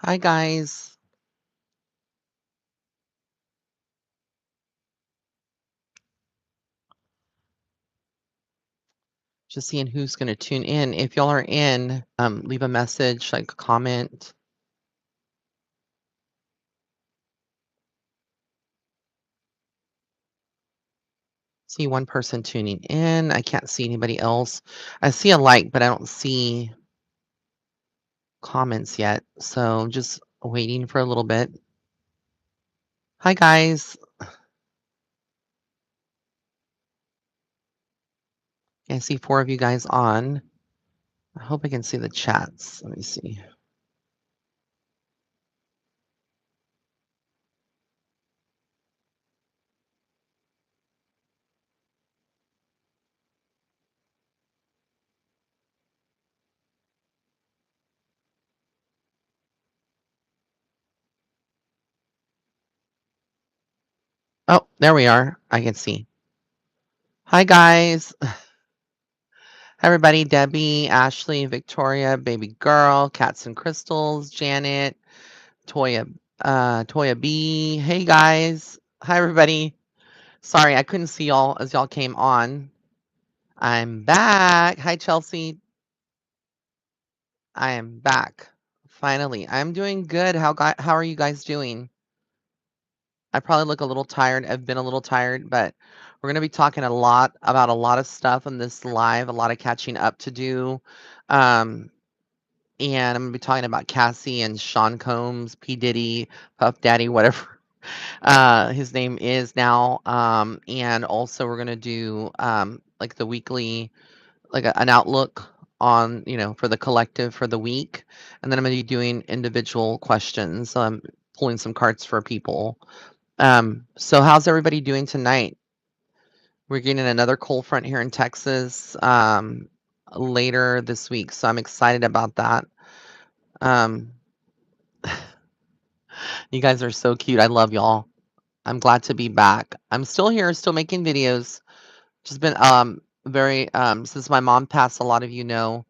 Hi, guys. Just seeing who's going to tune in. If y'all are in, leave a message, like a comment. See one person tuning in. I can't see anybody else. I see a like, but I don't see comments yet. So just waiting for a little bit. Hi, guys. I see 4 of you guys on. I hope I can see the chats. Let me see. Oh, there we are. I can see. Hi, guys. Hi, everybody. Debbie, Ashley, Victoria, Baby Girl, Cats and Crystals, Janet, Toya, Toya B. Hey, guys. Hi, everybody. Sorry, I couldn't see y'all as y'all came on. I'm back. Hi, Chelsea. I am back. Finally, I'm doing good. How are you guys doing? I probably look a little tired. I've been a little tired, but we're going to be talking a lot about a lot of stuff in this live, a lot of catching up to do. Um, and I'm gonna be talking about Cassie and Sean Combs, P. Diddy, Puff Daddy, whatever his name is now. And also we're gonna do like the weekly, like an outlook on, for the collective for the week. And then I'm gonna be doing individual questions. Pulling some cards for people. So how's everybody doing tonight? We're getting another cold front here in Texas later this week, so I'm excited about that. Um, You guys are so cute. I love y'all. I'm glad to be back. I'm still here, still making videos. Just been very since my mom passed, a lot of you know.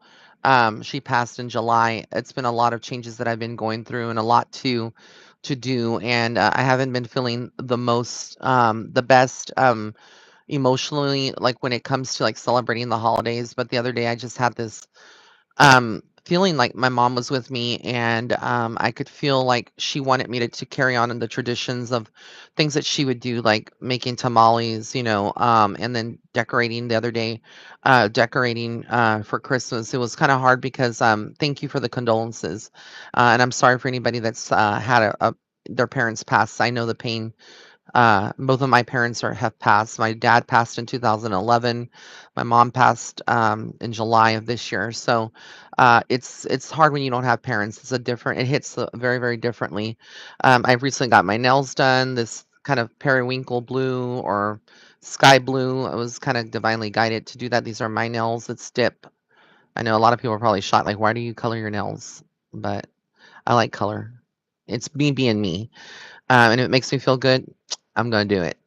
She passed in July. It's been a lot of changes that I've been going through and a lot to do, and I haven't been feeling the best emotionally, like when it comes to like celebrating the holidays. But the other day I just had this feeling like my mom was with me, and I could feel like she wanted me to carry on in the traditions of things that she would do, like making tamales, and then decorating the other day, decorating for Christmas. It was kind of hard because thank you for the condolences. And I'm sorry for anybody that's had their parents pass. I know the pain. Both of my parents have passed. My dad passed in 2011. My mom passed in July of this year. So it's hard when you don't have parents. It hits very, very differently. I've recently got my nails done. This kind of periwinkle blue or sky blue. I was kind of divinely guided to do that. These are my nails. It's dip. I know a lot of people are probably shocked, like, why do you color your nails? But I like color. It's me being me. And if it makes me feel good, I'm gonna do it.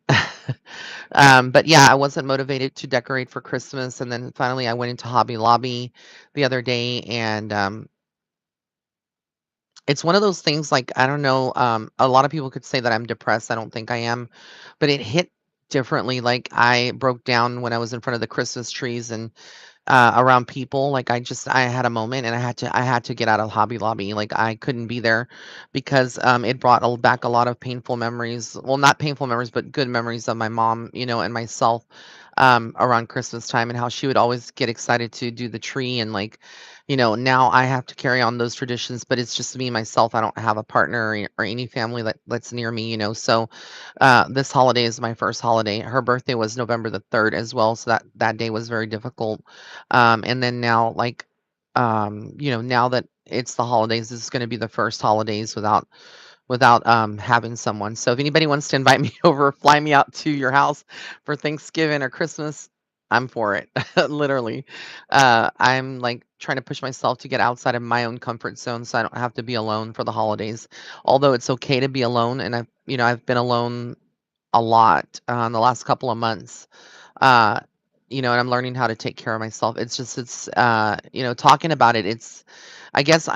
But yeah, I wasn't motivated to decorate for Christmas, and then finally I went into Hobby Lobby the other day, and it's one of those things. Like, I don't know. A lot of people could say that I'm depressed. I don't think I am, but it hit differently. Like, I broke down when I was in front of the Christmas trees and around people. Like, I had a moment, and I had to get out of Hobby Lobby. Like, I couldn't be there because it brought back a lot of painful memories. Well, not painful memories, but good memories of my mom, and myself around Christmas time, and how she would always get excited to do the tree. And like, now I have to carry on those traditions, but it's just me myself. I don't have a partner or any family that's near me. So this holiday is my first holiday. Her birthday was November the 3rd as well, so that day was very difficult. And then now, like, now that it's the holidays, this is going to be the first holidays without having someone. So if anybody wants to invite me over, fly me out to your house for Thanksgiving or Christmas, I'm for it. Literally. I'm like trying to push myself to get outside of my own comfort zone so I don't have to be alone for the holidays. Although it's okay to be alone, and I've been alone a lot in the last couple of months. Uh, and I'm learning how to take care of myself. It's just, talking about it. I guess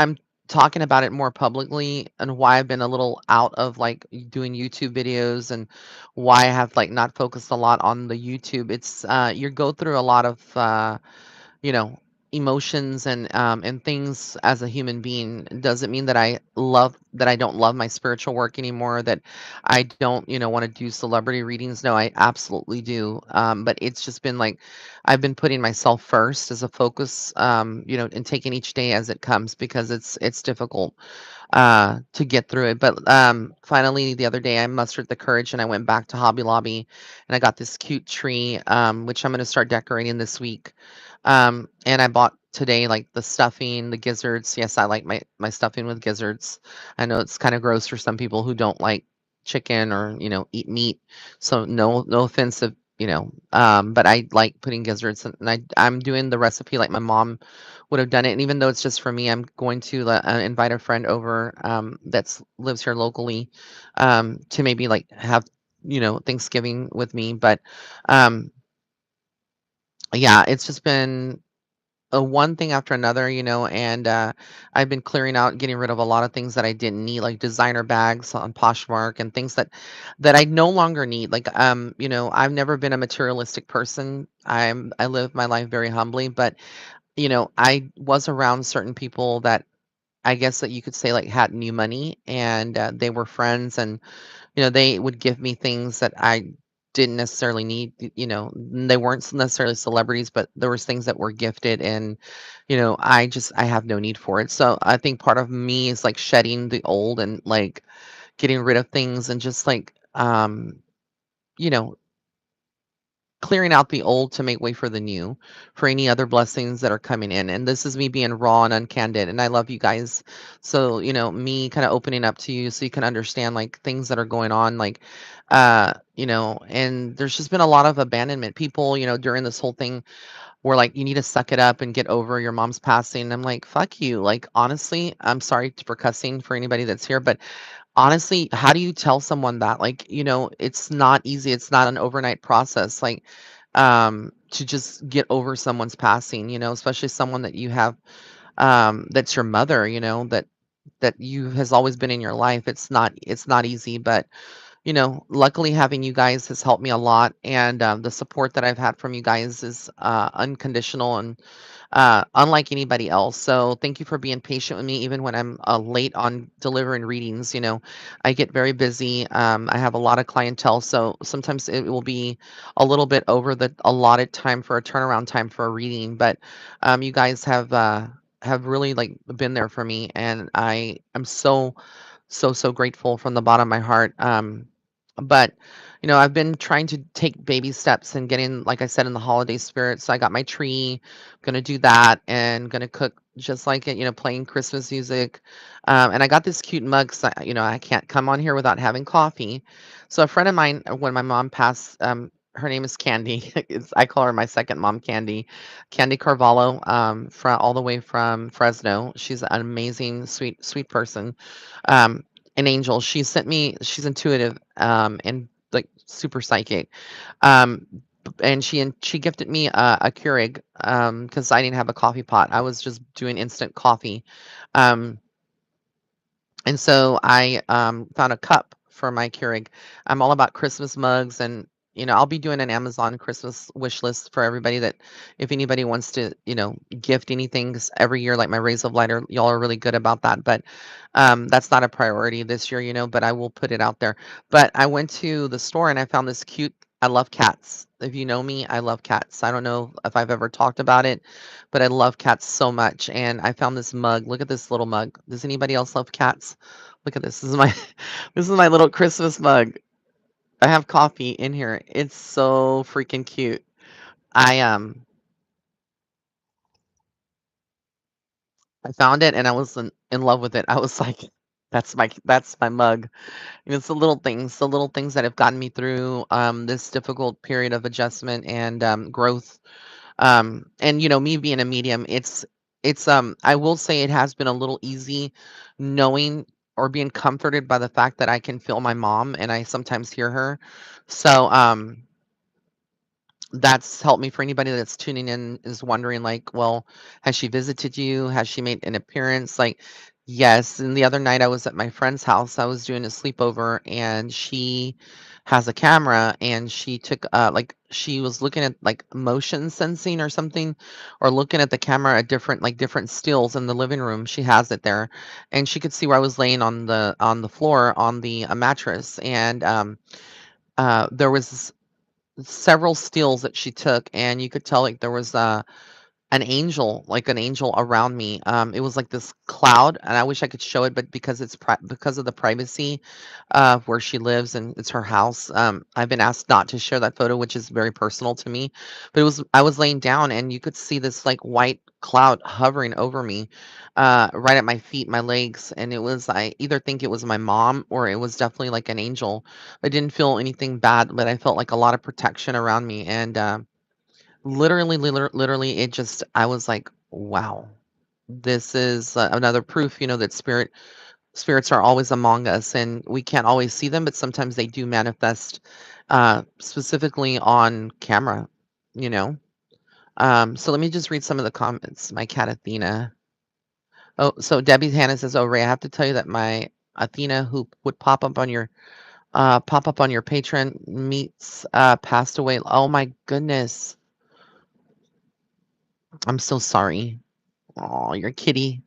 talking about it more publicly and why I've been a little out of like doing YouTube videos and why I have like not focused a lot on the YouTube. It's you go through a lot of you know, emotions and things as a human being. Doesn't mean that I don't love my spiritual work anymore, that I don't, want to do celebrity readings. No, I absolutely do. But it's just been like I've been putting myself first as a focus, and taking each day as it comes because it's difficult to get through it. But finally, the other day, I mustered the courage and I went back to Hobby Lobby and I got this cute tree, which I'm going to start decorating this week. And I bought today like the stuffing, the gizzards. Yes, I like my stuffing with gizzards. I know it's kind of gross for some people who don't like chicken or eat meat. So no offensive. But I like putting gizzards, and I'm doing the recipe like my mom would have done it. And even though it's just for me, I'm going to invite a friend over that's lives here locally to maybe like have Thanksgiving with me. But um, yeah, it's just been one thing after another, and I've been clearing out, getting rid of a lot of things that I didn't need, like designer bags on Poshmark and things that I no longer need. Like, I've never been a materialistic person. I live my life very humbly, but I was around certain people that I guess that you could say like had new money, and they were friends, and they would give me things that I didn't necessarily need. They weren't necessarily celebrities, but there was things that were gifted, and I have no need for it. So I think part of me is like shedding the old and like getting rid of things and just like you know clearing out the old to make way for the new, for any other blessings that are coming in. And this is me being raw and uncandid. And I love you guys. So, me kind of opening up to you so you can understand like things that are going on. Like, and there's just been a lot of abandonment. People, during this whole thing were like, you need to suck it up and get over your mom's passing. And I'm like, fuck you. Like, honestly, I'm sorry for cussing for anybody that's here, but honestly, how do you tell someone that? Like, it's not easy. It's not an overnight process. Like, to just get over someone's passing, especially someone that you have, that's your mother, that you has always been in your life. It's not easy, but luckily having you guys has helped me a lot. And the support that I've had from you guys is unconditional and unlike anybody else. So thank you for being patient with me, even when I'm late on delivering readings. I get very busy. I have a lot of clientele, so sometimes it will be a little bit over the allotted time for a turnaround time for a reading. But you guys have really like been there for me, and I am so grateful from the bottom of my heart. But I've been trying to take baby steps and getting, like I said, in the holiday spirit. So I got my tree, gonna do that, and gonna cook just like it, playing Christmas music. And I got this cute mug, 'cause I can't come on here without having coffee. So a friend of mine, when my mom passed, her name is Candy. I call her my second mom, Candy. Candy Carvalho, from all the way from Fresno. She's an amazing, sweet person. An angel. She's intuitive, and like super psychic. Um, and she gifted me a Keurig, because I didn't have a coffee pot. I was just doing instant coffee. Um, and so I found a cup for my Keurig. I'm all about Christmas mugs, and I'll be doing an Amazon Christmas wish list for everybody, that if anybody wants to, gift anything 'cause every year, like my rays of light are, y'all are really good about that. But that's not a priority this year, but I will put it out there. But I went to the store and I found this cute. I love cats. If you know me, I love cats. I don't know if I've ever talked about it, but I love cats so much. And I found this mug. Look at this little mug. Does anybody else love cats? Look at this. This is my this is my little Christmas mug. I have coffee in here. It's so freaking cute. I found it and I was in love with it. I was like, that's my mug. It's the little things that have gotten me through this difficult period of adjustment and growth. And me being a medium, it's I will say it has been a little easy knowing or being comforted by the fact that I can feel my mom and I sometimes hear her. So that's helped me. For anybody that's tuning in is wondering like, well, has she visited you? Has she made an appearance? Like, Yes, and the other night I was at my friend's house. I was doing a sleepover and she has a camera and she took like she was looking at like motion sensing or something or looking at the camera at different stills in the living room. She has it there and she could see where I was laying on the floor on the mattress and there was several stills that she took and you could tell like there was an angel, like an angel around me. It was like this cloud, and I wish I could show it, but because because of the privacy of where she lives and it's her house, I've been asked not to share that photo, which is very personal to me. But I was laying down, and you could see this like white cloud hovering over me, right at my feet, my legs, and it was I either think it was my mom or it was definitely like an angel. I didn't feel anything bad, but I felt like a lot of protection around me, and literally, it just I was like, "Wow, this is another proof, that spirits are always among us, and we can't always see them, but sometimes they do manifest, specifically on camera, you know." So let me just read some of the comments. My cat Athena. Oh, so Debbie Hannah says, "Oh, Ray, I have to tell you that my Athena, who would pop up on your Patreon meets, passed away." Oh my goodness, I'm so sorry. Oh, your kitty.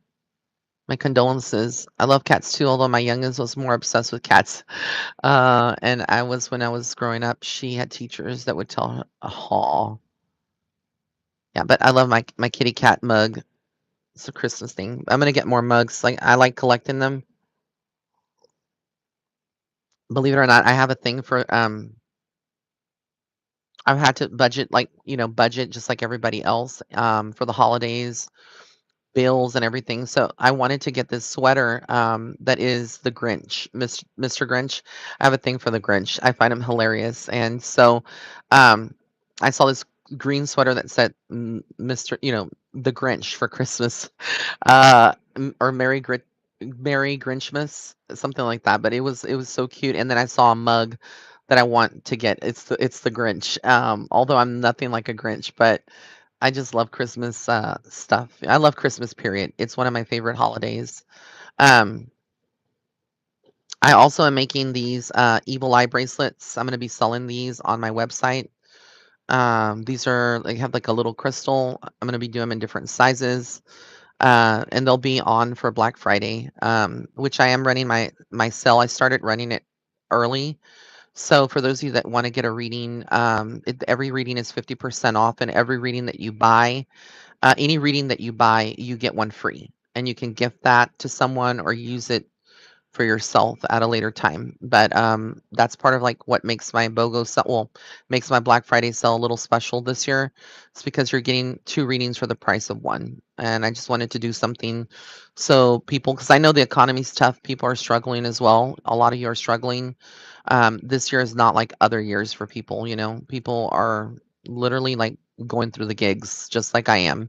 My condolences. I love cats too, although my youngest was more obsessed with cats. And I was when I was growing up, she had teachers that would tell her, "Oh, yeah." But I love my kitty cat mug. It's a Christmas thing. I'm gonna get more mugs. Like I like collecting them. Believe it or not, I have a thing for I've had to budget like budget just like everybody else for the holidays bills and everything. So I wanted to get this sweater that is the Grinch, Mr. Grinch. I have a thing for the Grinch. I find him hilarious. And so um, I saw this green sweater that said Mr. The Grinch for Christmas or Merry Grinchmas, something like that. But it was so cute. And then I saw a mug that I want to get. It's the Grinch. Although I'm nothing like a Grinch, but I just love Christmas, stuff. I love Christmas, period. It's one of my favorite holidays. Um, I also am making these, evil eye bracelets. I'm gonna be selling these on my website. These are they have, like, a little crystal. I'm gonna be doing 'em in different sizes, and they'll be on for Black Friday, which I am running my sale. I started running it early. So for those of you that wanna get a reading, every reading is 50% off, and every reading that you buy any reading that you buy, you get one free, and you can gift that to someone or use it for yourself at a later time. But that's part of like what makes my BOGO sale, well, makes my Black Friday sale a little special this year. It's because you're getting two readings for the price of one. And I just wanted to do something so people, because I know the economy's tough, people are struggling as well. A lot of you are struggling. This year is not like other years for people. People are literally like going through the gigs just like I am.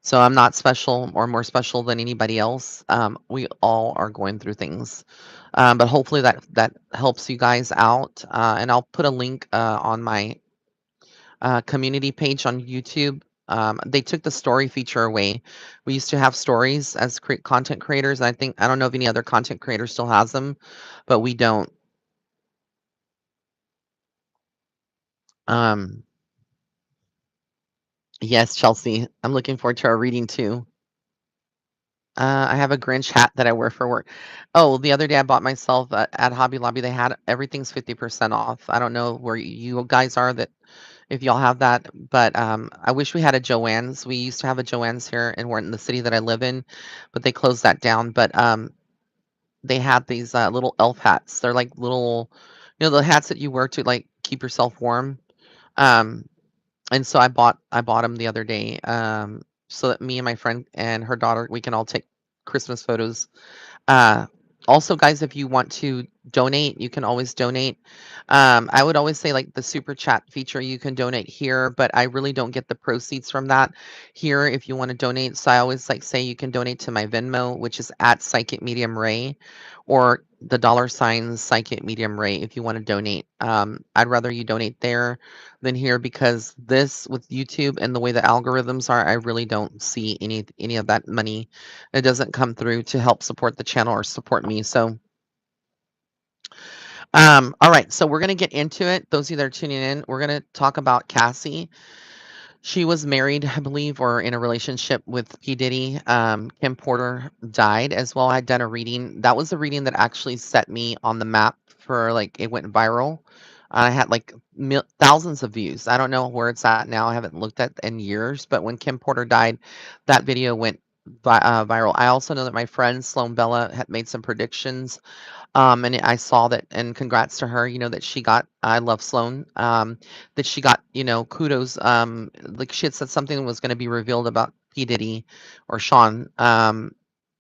So I'm not special or more special than anybody else. We all are going through things. But hopefully that helps you guys out. And I'll put a link on my community page on YouTube. They took the story feature away. We used to have stories as content creators. I don't know if any other content creator still has them, but we don't. Um, yes, Chelsea. I'm looking forward to our reading too. I have a Grinch hat that I wear for work. Oh, the other day I bought myself at Hobby Lobby. They had everything's 50% off. I don't know where you guys are that if y'all have that, but I wish we had a Joann's. We used to have a Joann's here, and we're in the city that I live in, but they closed that down. But they had these little elf hats. They're like little, the hats that you wear to like keep yourself warm. Um, and so I bought them the other day, so that me and my friend and her daughter, we can all take Christmas photos. Uh, Also, guys, if you want to donate, you can always donate. I would always say like the super chat feature, you can donate here, but I really don't get the proceeds from that here if you want to donate. So I always like say you can donate to my Venmo, which is at Psychic Medium Ray, or the dollar sign Psychic Medium Ray if you want to donate. I'd rather you donate there than here because this with YouTube and the way the algorithms are, I really don't see any of that money. It doesn't come through to help support the channel or support me. So, all right. So we're gonna get into it. Those of you that are tuning in, we're gonna talk about Cassie. She was married, I believe, or in a relationship with P. Diddy. Kim Porter died as well. I'd done a reading. That was a reading that actually set me on the map for like it went viral. I had like thousands of views. I don't know where it's at now. I haven't looked at in years, but when Kim Porter died, that video went viral. I also know that my friend Sloan Bella had made some predictions and I saw that, and congrats to her, that she got, I love Sloan, that she got, kudos. Like she had said something was going to be revealed about P. Diddy or Sean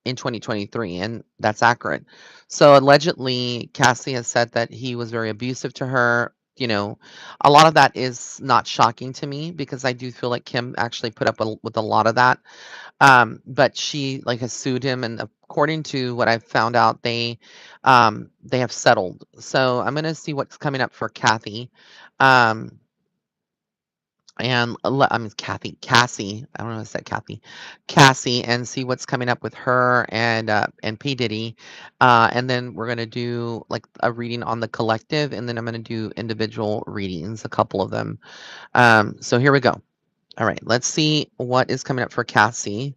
in 2023, and that's accurate. So allegedly, Cassie has said that he was very abusive to her. A lot of that is not shocking to me because I do feel like Kim actually put up with a lot of that, but she like has sued him, and according to what I've found out, they have settled. So I'm gonna see what's coming up for Kathy. Um, and I mean Cassie. I don't know if I said Kathy, Cassie, and see what's coming up with her and P Diddy, and then we're gonna do like a reading on the collective, and then I'm gonna do individual readings, a couple of them. So here we go. All right, let's see what is coming up for Cassie.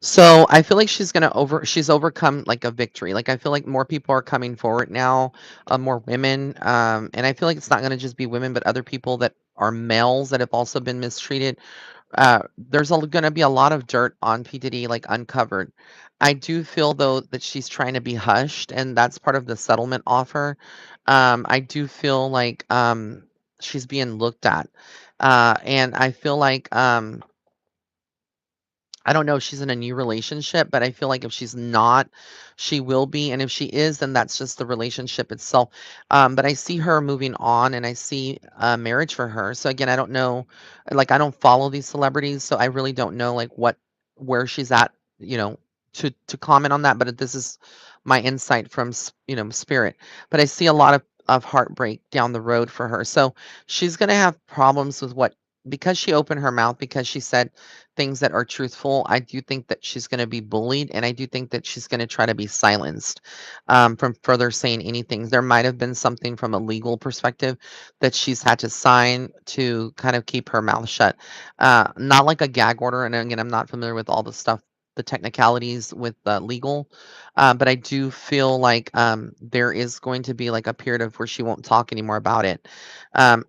So I feel like she's overcome like a victory. Like I feel like more people are coming forward now, more women. And I feel like it's not gonna just be women, but other people that are males that have also been mistreated. There's gonna be a lot of dirt on P. Diddy like uncovered. I do feel though that she's trying to be hushed, and that's part of the settlement offer. I do feel like she's being looked at. And I feel like I don't know if she's in a new relationship, but I feel like if she's not, she will be. And if she is, then that's just the relationship itself. But I see her moving on and I see marriage for her. So again, I don't know, like I don't follow these celebrities, so I really don't know like where she's at, you know, to comment on that. But this is my insight from spirit. But I see a lot of heartbreak down the road for her. So she's gonna have problems with what because she opened her mouth because she said things that are truthful. I do think that she's going to be bullied, and I do think that she's going to try to be silenced from further saying anything. There might have been something from a legal perspective that she's had to sign to kind of keep her mouth shut. Not like a gag order, and again, I'm not familiar with all the stuff. The technicalities with legal, but I do feel like there is going to be like a period of where she won't talk anymore about it.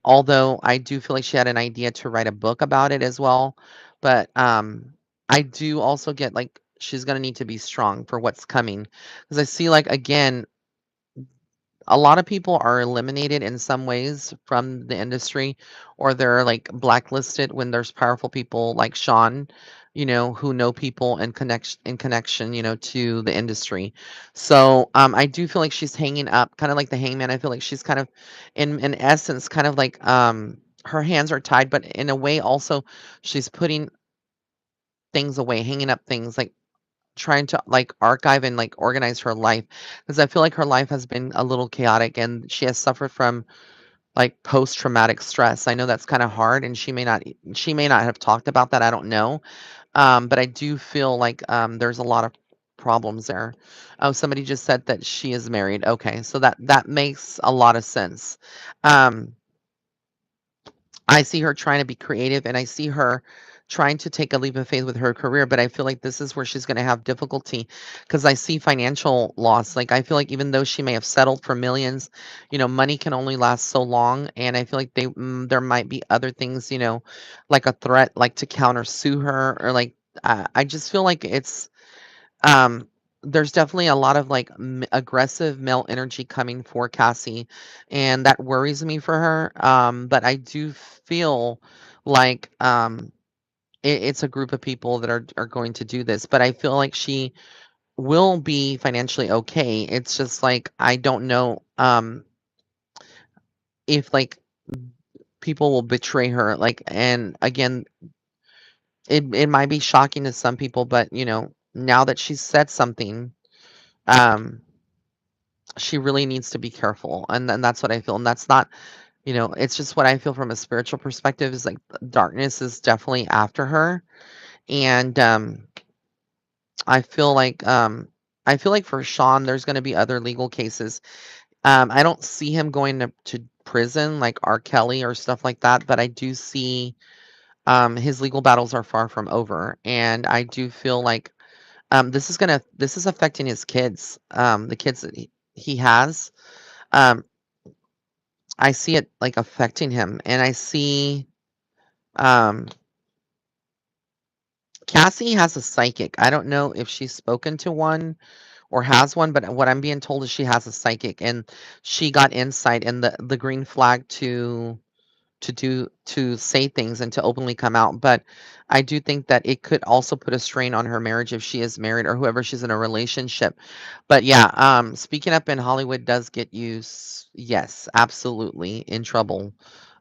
Although I do feel like she had an idea to write a book about it as well, but, I do also get, like, she's gonna need to be strong for what's coming, because I see, like, again, a lot of people are eliminated in some ways from the industry, or they're, like, blacklisted when there's powerful people like Sean, who know people and connection, to the industry. So, I do feel like she's hanging up, kinda like the hangman. I feel like she's kind of in essence, kind of like, her hands are tied, but in a way also she's putting things away, hanging up things, like trying to like archive and like organize her life because I feel like her life has been a little chaotic and she has suffered from like post traumatic stress. I know that's kind of hard and she may not have talked about that. I don't know. But I do feel like there's a lot of problems there. Oh, somebody just said that she is married. Okay, so that makes a lot of sense. Um, I see her trying to be creative and I see her trying to take a leap of faith with her career, but I feel like this is where she's going to have difficulty because I see financial loss. Like, I feel like even though she may have settled for millions, money can only last so long. And I feel like there might be other things, like a threat, like to counter sue her or like, I just feel like um, there's definitely a lot of like aggressive male energy coming for Cassie, and that worries me for her. But I do feel like it's a group of people that are going to do this. But I feel like she will be financially okay. It's just like I don't know if like people will betray her. Like, and again, it might be shocking to some people, but, now that she's said something, um, she really needs to be careful, and that's what I feel, and that's not it's just what I feel from a spiritual perspective is, like, darkness is definitely after her, and, I feel like, I feel like for Sean, there's gonna be other legal cases. I don't see him going to prison like R. Kelly or stuff like that, but I do see, his legal battles are far from over, and I do feel like, this is affecting his kids, the kids that he has. Um, I see it, like, affecting him, and I see, um, Cassie has a psychic. I don't know if she's spoken to one or has one, but what I'm being told is she has a psychic, and she got insight and the green flag to say things and to openly come out, but I do think that it could also put a strain on her marriage if she is married or whoever she's in a relationship. But yeah, speaking up in Hollywood does get you, yes, absolutely in trouble.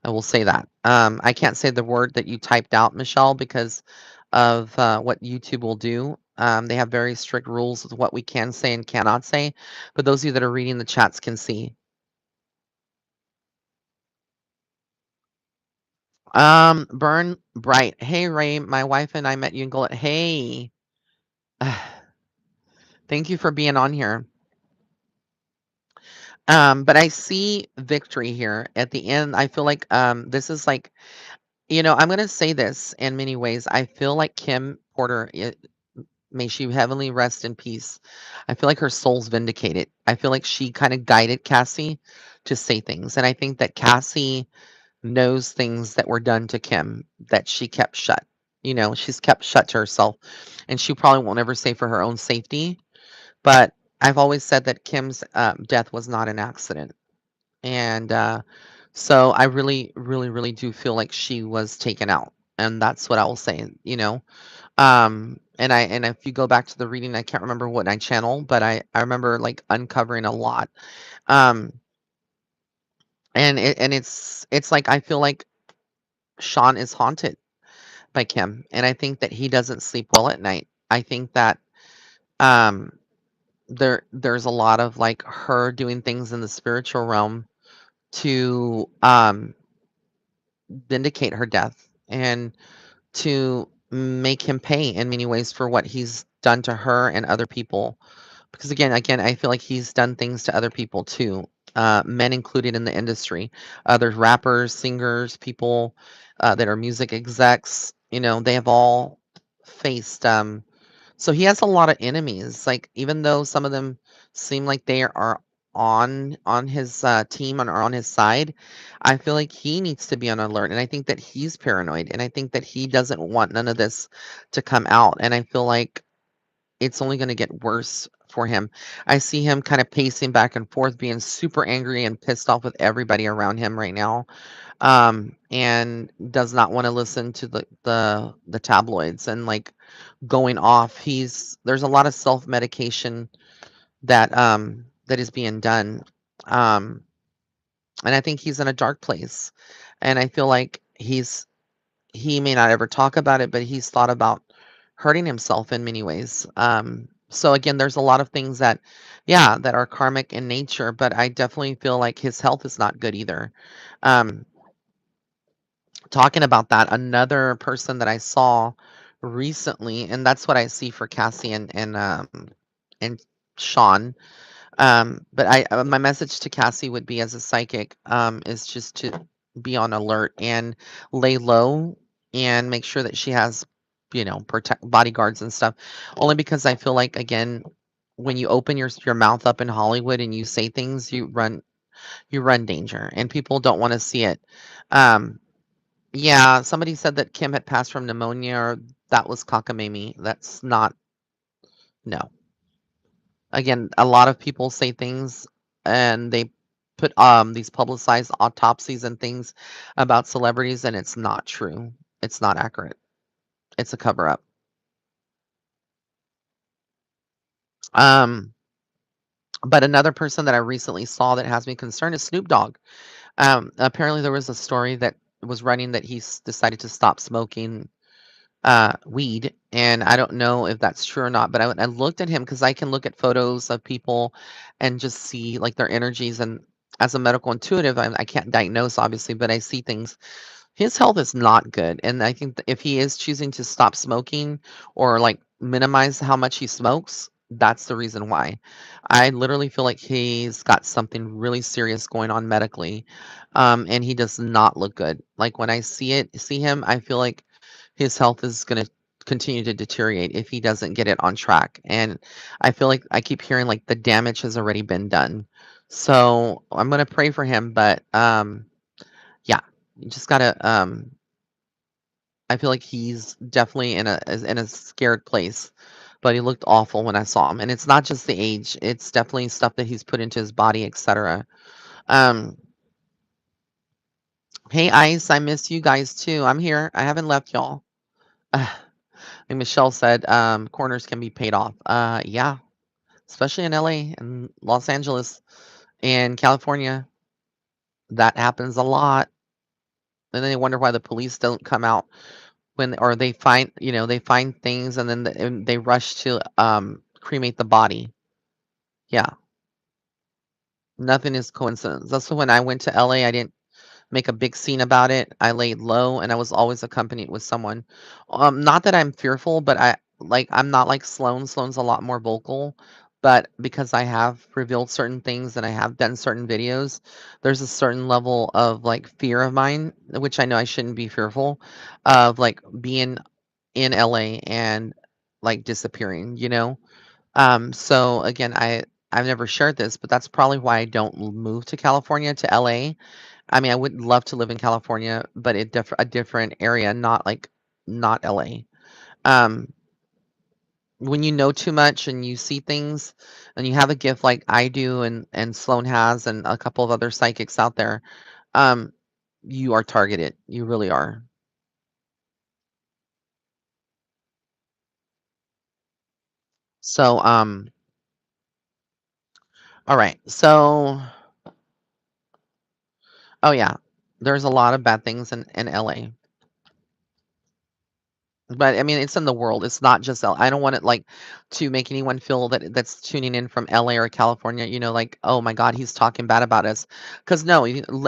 I will say that. I can't say the word that you typed out, Michelle, because of what YouTube will do. They have very strict rules with what we can say and cannot say. But those of you that are reading the chats can see. Burn bright. Hey Ray, my wife and I met you in Gold. Hey, thank you for being on here. But I see victory here at the end. I feel like this is like, I'm gonna say this in many ways. I feel like Kim Porter, may she heavenly rest in peace. I feel like her soul's vindicated. I feel like she kind of guided Cassie to say things. And I think that Cassie knows things that were done to Kim that she kept shut. She's kept shut to herself. And she probably won't ever say for her own safety. But I've always said that Kim's death was not an accident. And so I really, really, really do feel like she was taken out. And that's what I will say. And if you go back to the reading, I can't remember what I channel, but I remember like uncovering a lot. Um, and it's like I feel like Sean is haunted by Kim, and I think that he doesn't sleep well at night. I think that um there's a lot of like her doing things in the spiritual realm to vindicate her death and to make him pay in many ways for what he's done to her and other people. Because again, I feel like he's done things to other people too, men included in the industry, other rappers, singers, people that are music execs. They have all faced. So he has a lot of enemies. Like even though some of them seem like they are on his team and are on his side, I feel like he needs to be on alert. And I think that he's paranoid, and I think that he doesn't want none of this to come out. And I feel like it's only gonna get worse for him. I see him kinda pacing back and forth, being super angry and pissed off with everybody around him right now, and does not wanna listen to the tabloids and, like, going off. There's a lot of self-medication that is being done, um, and I think he's in a dark place, and I feel like he may not ever talk about it, but he's thought about hurting himself in many ways. So again, there's a lot of things that, yeah, that are karmic in nature, but I definitely feel like his health is not good either. Um, Talking about that, another person that I saw recently, and that's what I see for Cassie and Sean. But my message to Cassie would be as a psychic, is just to be on alert and lay low and make sure that she has, protect bodyguards and stuff. Only because I feel like again, when you open your mouth up in Hollywood and you say things, you run danger, and people don't want to see it. Um, yeah, somebody said that Kim had passed from pneumonia, or that was cockamamie. That's not no. Again, a lot of people say things and they put these publicized autopsies and things about celebrities, and it's not true. It's not accurate. It's a cover up. Um but another person that I recently saw that has me concerned is Snoop Dogg. Apparently there was a story that was running that decided to stop smoking weed, and I don't know if that's true or not, but I looked at him because I can look at photos of people and just see, like, their energies, and as a medical intuitive, I can't diagnose, obviously, but I see things. His health is not good, and I think that if he is choosing to stop smoking or, like, minimize how much he smokes, that's the reason why. I literally feel like he's got something really serious going on medically, and he does not look good. Like, when I see him, I feel like his health is gonna continue to deteriorate if he doesn't get it on track, and I feel like I keep hearing, like, the damage has already been done. So, I'm gonna pray for him, but, yeah, you just gotta, I feel like he's definitely in a scared place, but he looked awful when I saw him, and it's not just the age, it's definitely stuff that he's put into his body, etcetera. Um, hey, Ice, I miss you guys too. I'm here. I haven't left y'all. Like Michelle said, corners can be paid off. Yeah, especially in LA and Los Angeles and California. That happens a lot. And then they wonder why the police don't come out when, or they find, they find things, and then they rush to cremate the body. Yeah, nothing is coincidence. That's when I went to LA, I didn't make a big scene about it. I laid low, and I was always accompanied with someone. Not that I'm fearful, but I'm not like Sloan. Sloan's a lot more vocal, but because I have revealed certain things and I have done certain videos, there's a certain level of like fear of mine, which I know I shouldn't be fearful of, like being in LA and like disappearing. So again, I've never shared this, but that's probably why I don't move to California, to LA. I mean, I would love to live in California, but a different area, not LA. Um, when you know too much and you see things and you have a gift like I do, and Sloan has, and a couple of other psychics out there, um, you are targeted. You really are. So, all right. So, oh yeah, there's a lot of bad things in LA. But, I mean, it's in the world, it's not just I don't want it, like, to make anyone feel that's tuning in from LA or California, like, "Oh my god, he's talking bad about us." Because no,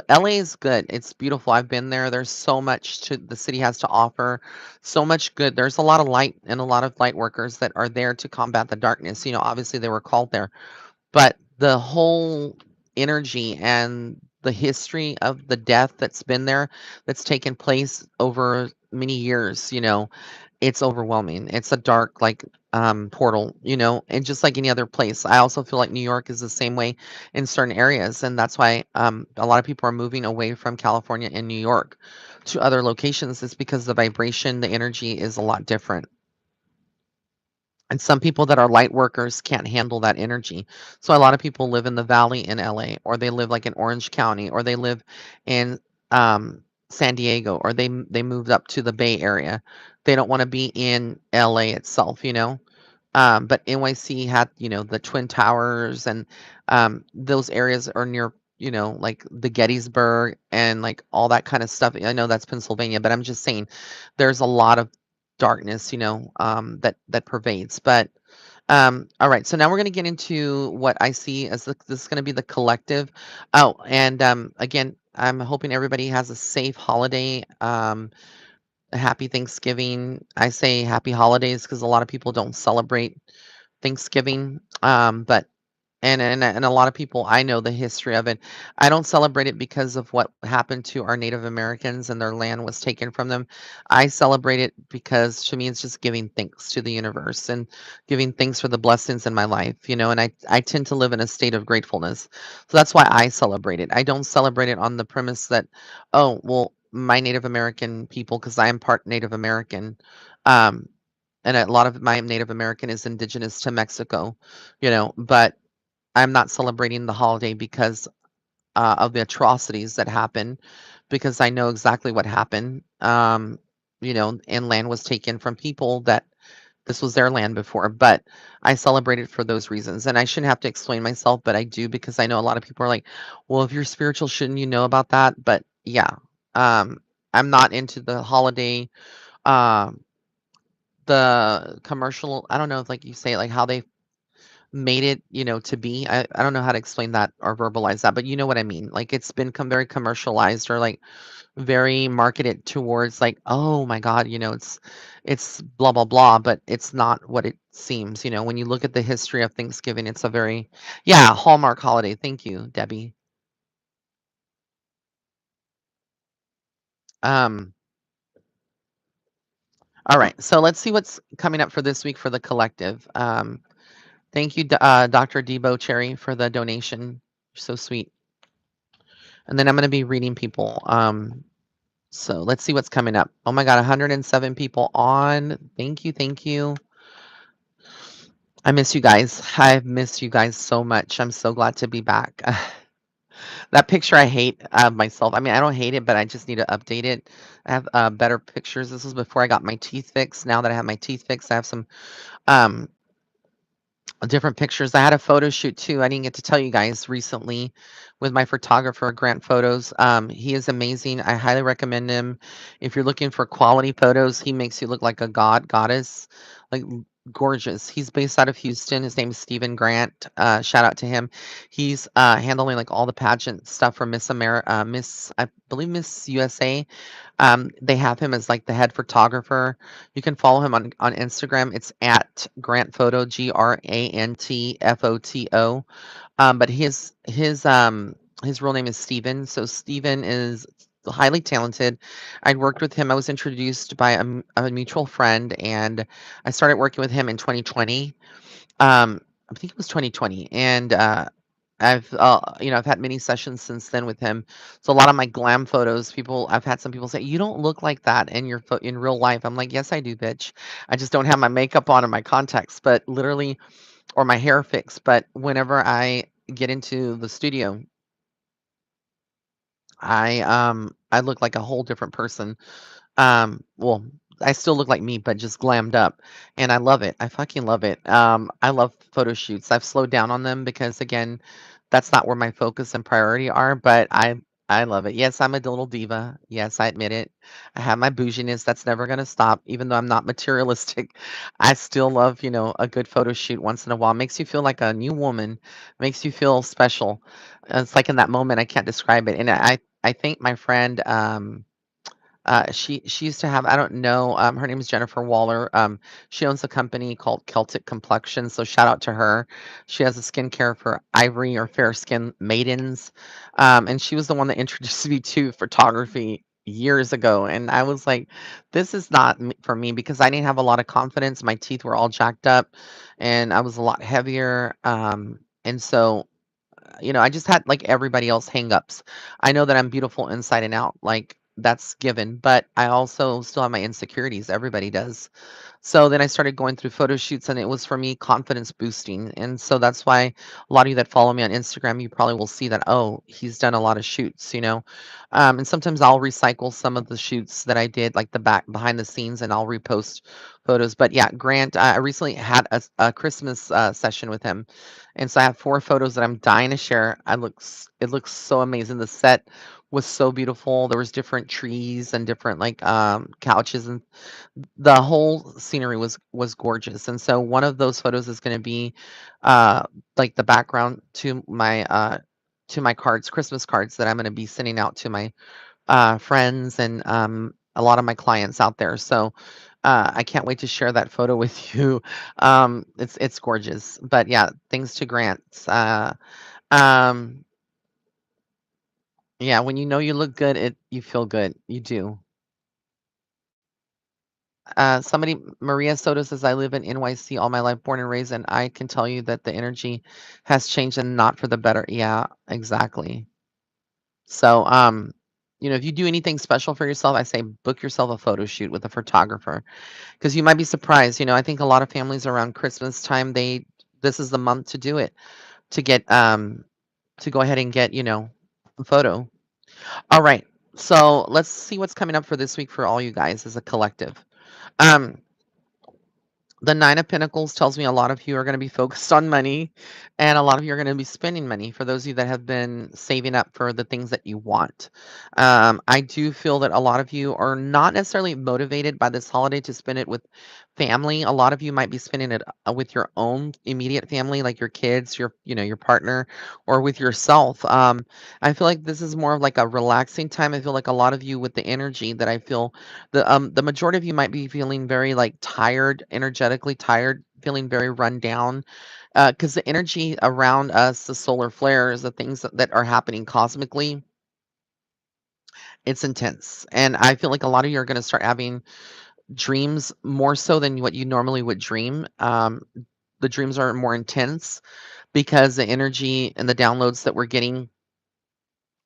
LA is good, it's beautiful, I've been there, there's so much to the city has to offer, so much good, there's a lot of light and a lot of light workers that are there to combat the darkness, obviously, they were called there. But the whole energy and the history of the death that's been there, that's taken place over many years, it's overwhelming. It's a dark, like, portal, and just like any other place. I also feel like New York is the same way in certain areas, and that's why a lot of people are moving away from California and New York to other locations. It's because the vibration, the energy is a lot different. And some people that are light workers can't handle that energy. So a lot of people live in the valley in LA, or they live like in Orange County, or they live in San Diego, or they moved up to the Bay Area. They don't want to be in LA itself. But NYC had, the Twin Towers, and those areas are near, like the Gettysburg and like all that kind of stuff. I know that's Pennsylvania, but I'm just saying there's a lot of darkness, that pervades. But all right, so now we're going to get into what I see as this is going to be the collective. Oh, and again, I'm hoping everybody has a safe holiday. A happy Thanksgiving. I say happy holidays because a lot of people don't celebrate Thanksgiving. But and a lot of people, I know the history of it. I don't celebrate it because of what happened to our Native Americans and their land was taken from them. I celebrate it because to me it's just giving thanks to the universe and giving thanks for the blessings in my life, and I tend to live in a state of gratefulness. So that's why I celebrate it. I don't celebrate it on the premise that, oh, well, my Native American people, because I am part Native American, um, and a lot of my Native American is indigenous to Mexico, but I'm not celebrating the holiday because of the atrocities that happened, because I know exactly what happened. And land was taken from people that this was their land before, but I celebrate it for those reasons. And I shouldn't have to explain myself, but I do because I know a lot of people are like, well, if you're spiritual, shouldn't you know about that? But yeah, um, I'm not into the holiday. Um, the commercial, I don't know if, like you say, like, how they made it, to be. I don't know how to explain that or verbalize that, but you know what I mean. Like, it's been very commercialized or, like, very marketed towards, like, "Oh my god," it's blah, blah, blah, but it's not what it seems, when you look at the history of Thanksgiving, it's a very yeah, Hallmark holiday. Thank you, Debbie. Um, alright, so let's see what's coming up for this week for the collective. Thank you, Dr. Debo Cherry, for the donation. So sweet. And then I'm gonna be reading people. So let's see what's coming up. Oh my god, 107 people on. Thank you, thank you. I miss you guys. I've missed you guys so much. I'm so glad to be back. That picture I hate of myself. I mean, I don't hate it, but I just need to update it. I have better pictures. This was before I got my teeth fixed. Now that I have my teeth fixed, I have some um, different pictures. I had a photo shoot too. I didn't get to tell you guys recently with my photographer, Grant Photos. He is amazing. I highly recommend him. If you're looking for quality photos, he makes you look like a goddess, like gorgeous. He's based out of Houston. His name is Stephen Grant. Shout out to him. He's handling like all the pageant stuff for Miss America, I believe Miss USA. They have him as like the head photographer. You can follow him on Instagram. It's at Grant Photo, GrantPhoto. But his real name is Steven. So Steven is highly talented. I'd worked with him. I was introduced by a mutual friend, and I started working with him in 2020. I think it was 2020, and I've had many sessions since then with him. So a lot of my glam photos, I've had some people say, "You don't look like that in in real life." I'm like, "Yes, I do, bitch. I just don't have my makeup on and my contacts, but literally, or my hair fixed. But whenever I get into the studio, I look like a whole different person. Well, I still look like me, but just glammed up, and I love it. I fucking love it. I love photo shoots. I've slowed down on them because again, that's not where my focus and priority are, but I love it. Yes, I'm a little diva. Yes, I admit it. I have my bouginess. That's never gonna stop. Even though I'm not materialistic, I still love, a good photo shoot once in a while. Makes you feel like a new woman. Makes you feel special. It's like in that moment, I can't describe it. And I think my friend, she used to have, I don't know, her name is Jennifer Waller. She owns a company called Celtic Complexion, so shout out to her. She has a skincare for ivory or fair skin maidens, and she was the one that introduced me to photography years ago. And I was like, this is not for me because I didn't have a lot of confidence. My teeth were all jacked up, and I was a lot heavier. And so I just had like everybody else hangups. I know that I'm beautiful inside and out, like that's given, but I also still have my insecurities. Everybody does. So then I started going through photo shoots, and it was for me confidence boosting. And so that's why a lot of you that follow me on Instagram, you probably will see that, oh, he's done a lot of shoots. And sometimes I'll recycle some of the shoots that I did, like the back behind the scenes, and I'll repost photos. But yeah, Grant, I recently had a Christmas session with him. And so I have 4 photos that I'm dying to share. It looks so amazing. The set was so beautiful. There was different trees and different like couches, and the whole scenery was gorgeous. And so one of those photos is going to be uh like the background to my cards, Christmas cards that I'm going to be sending out to my friends and a lot of my clients out there. So I can't wait to share that photo with you. It's gorgeous. But yeah, thanks to grants. Um, yeah, when you know you look good, you feel good. You do. Maria Soto says, I live in NYC all my life, born and raised, and I can tell you that the energy has changed and not for the better. Yeah, exactly. So, if you do anything special for yourself, I say book yourself a photo shoot with a photographer because you might be surprised. I think a lot of families around Christmas time, this is the month to do it, to get, to go ahead and get, a photo. All right. So let's see what's coming up for this week for all you guys as a collective. Um, The Nine of Pentacles tells me a lot of you are going to be focused on money, and a lot of you are going to be spending money for those of you that have been saving up for the things that you want. I do feel that a lot of you are not necessarily motivated by this holiday to spend it with family. A lot of you might be spending it with your own immediate family, like your kids, your partner, or with yourself. I feel like this is more of like a relaxing time. I feel like a lot of you with the energy that I feel the majority of you might be feeling very, like, tired, energetically tired, feeling very run down, because the energy around us, the solar flares, the things that are happening cosmically, it's intense, and I feel like a lot of you are gonna start having dreams more so than what you normally would dream. The dreams are more intense because the energy and the downloads that we're getting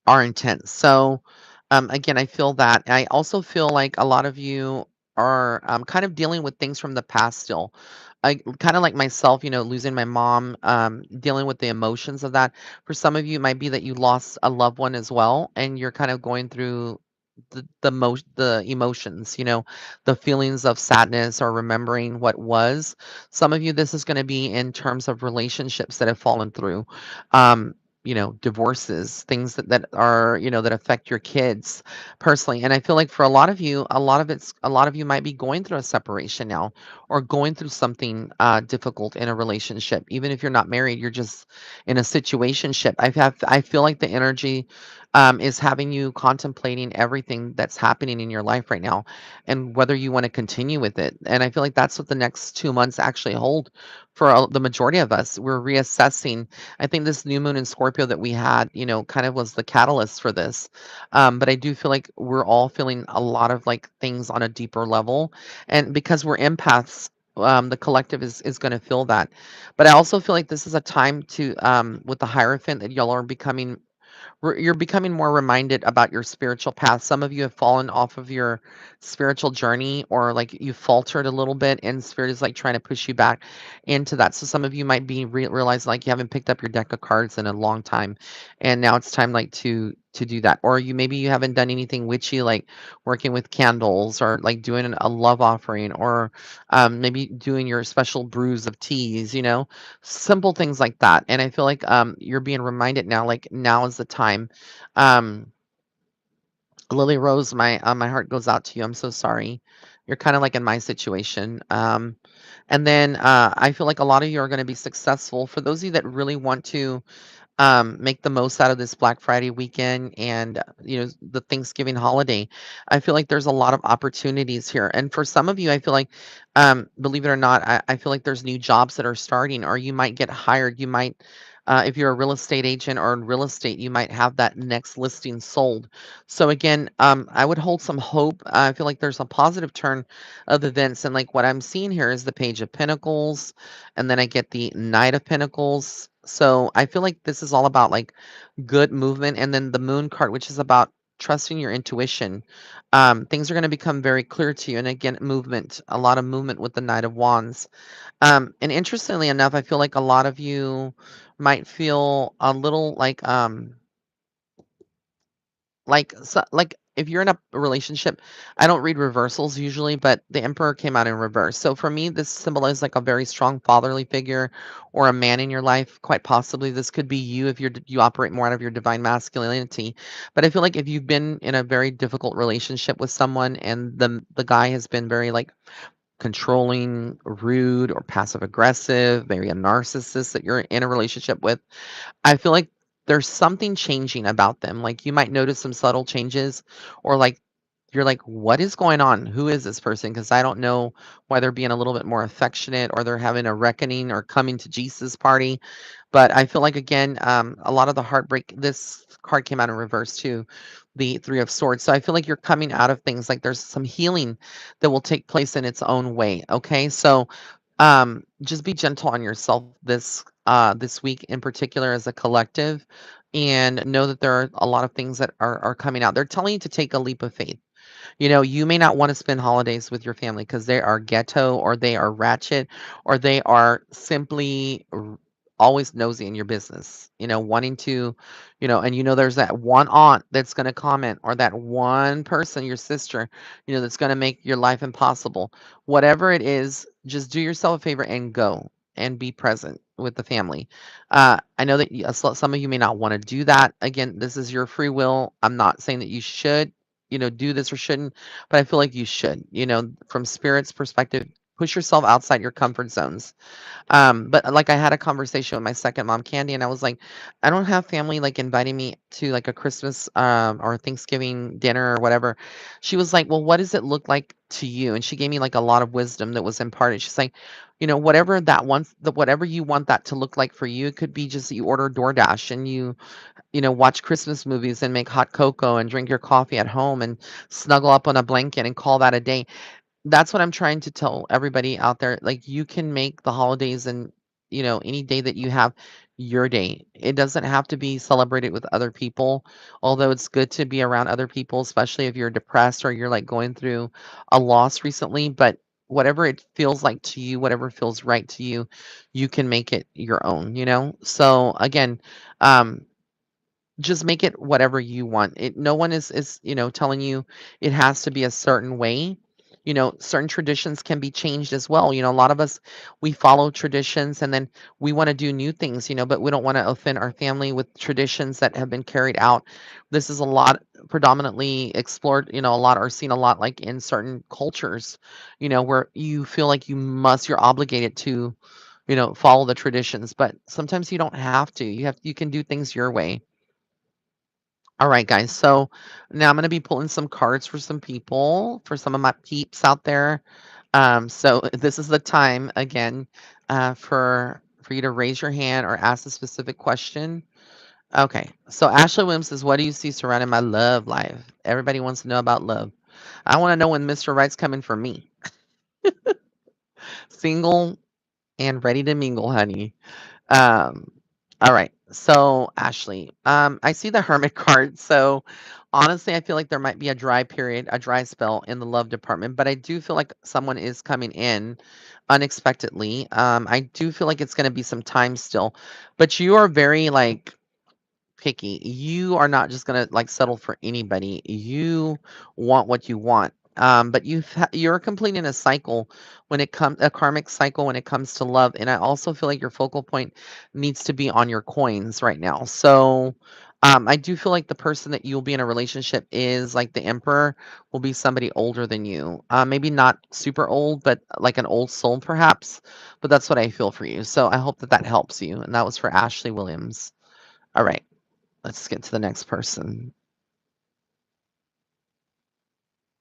are intense. So, again, I feel that. I also feel like a lot of you are kind of dealing with things from the past still. I kind of like myself, losing my mom, dealing with the emotions of that. For some of you, it might be that you lost a loved one as well, and you're kind of going through the emotions, the feelings of sadness or remembering what was. Some of you, this is going to be in terms of relationships that have fallen through. Um, divorces, things that are, that affect your kids personally. And I feel like for a lot of you, a lot of you might be going through a separation now or going through something difficult in a relationship. Even if you're not married, you're just in a situationship. I feel like the energy is having you contemplating everything that's happening in your life right now and whether you want to continue with it. And I feel like that's what the next 2 months actually hold for the majority of us. We're reassessing. I think this new moon in Scorpio that we had, kind of was the catalyst for this. But I do feel like we're all feeling a lot of like things on a deeper level. And because we're empaths, the collective is going to feel that. But I also feel like this is a time to, with the Hierophant, that y'all are becoming you're becoming more reminded about your spiritual path. Some of you have fallen off of your spiritual journey or like you faltered a little bit and spirit is like trying to push you back into that. So some of you might be realizing like you haven't picked up your deck of cards in a long time and now it's time like to do that. Or you haven't done anything witchy like working with candles or like doing a love offering or maybe doing your special brews of teas, simple things like that. And I feel like you're being reminded now, like now is the time. Um, Lily Rose, my heart goes out to you. I'm so sorry. You're kind of like in my situation. And then I feel like a lot of you are going to be successful. For those of you that really want to make the most out of this Black Friday weekend and the Thanksgiving holiday. I feel like there's a lot of opportunities here, and for some of you, I feel like, believe it or not, I feel like there's new jobs that are starting, or you might get hired. You might, if you're a real estate agent or in real estate, you might have that next listing sold. So again, I would hold some hope. I feel like there's a positive turn of events, and like what I'm seeing here is the Page of Pentacles, and then I get the Knight of Pentacles. So I feel like this is all about like good movement. And then the moon card, which is about trusting your intuition. Things are going to become very clear to you. And again, movement, a lot of movement with the Knight of Wands. And interestingly enough, I feel like a lot of you might feel a little like if you're in a relationship, I don't read reversals usually, but the Emperor came out in reverse. So for me, this symbolizes like a very strong fatherly figure or a man in your life. Quite possibly, this could be you if you operate more out of your divine masculinity. But I feel like if you've been in a very difficult relationship with someone and the guy has been very like controlling, rude, or passive aggressive, maybe a narcissist that you're in a relationship with, I feel like there's something changing about them. Like, you might notice some subtle changes or, like, you're like, "What is going on? Who is this person? Because I don't know why they're being a little bit more affectionate or they're having a reckoning or coming to Jesus party." But I feel like, again, a lot of the heartbreak this card came out in reverse too, the 3 of Swords. So I feel like you're coming out of things, like, there's some healing that will take place in its own way, okay? So, just be gentle on yourself this week in particular as a collective, and know that there are a lot of things that are coming out. They're telling you to take a leap of faith. You may not want to spend holidays with your family because they are ghetto or they are ratchet or they are simply always nosy in your business, wanting to, and there's that one aunt that's going to comment, or that one person, your sister, that's going to make your life impossible. Whatever it is, just do yourself a favor and go and be present with the family. I know that some of you may not want to do that. Again, this is your free will. I'm not saying that you should, do this or shouldn't, but I feel like you should, from spirit's perspective, push yourself outside your comfort zones. But like I had a conversation with my second mom, Candy, and I was like, I don't have family like inviting me to like a Christmas or Thanksgiving dinner or whatever. She was like, well, what does it look like to you? And she gave me like a lot of wisdom that was imparted. She's like, whatever that wants, whatever you want that to look like for you, it could be just that you order DoorDash and you watch Christmas movies and make hot cocoa and drink your coffee at home and snuggle up on a blanket and call that a day. That's what I'm trying to tell everybody out there. Like, you can make the holidays and, any day that you have your day. It doesn't have to be celebrated with other people, although it's good to be around other people, especially if you're depressed or you're like going through a loss recently. But whatever it feels like to you, whatever feels right to you, you can make it your own. So again, um, just make it whatever you want. No one is, telling you it has to be a certain way. Certain traditions can be changed as well. A lot of us, we follow traditions and then we want to do new things, but we don't want to offend our family with traditions that have been carried out. This is a lot predominantly explored, a lot, or seen a lot, like in certain cultures, where you feel like you're obligated to, follow the traditions, but sometimes you don't have to. You can do things your way. All right, guys. So now I'm going to be pulling some cards for some people, for some of my peeps out there. So this is the time again for you to raise your hand or ask a specific question. Okay. So Ashley Williams says, "What do you see surrounding my love life?" Everybody wants to know about love. I want to know when Mr. Right's coming for me. Single and ready to mingle, honey. Um, all right. So, Ashley, I see the Hermit card. So, honestly, I feel like there might be a dry period, a dry spell in the love department, but I do feel like someone is coming in unexpectedly. I do feel like it's going to be some time still, but you are very like picky. You are not just gonna like settle for anybody. You want what you want. But you're completing a cycle when it comes a karmic cycle when it comes to love, and I also feel like your focal point needs to be on your coins right now. So, I do feel like the person that you'll be in a relationship is like the emperor will be somebody older than you. Maybe not super old, but like an old soul perhaps. But that's what I feel for you. So I hope that that helps you. And that was for Ashley Williams. All right. Let's get to the next person.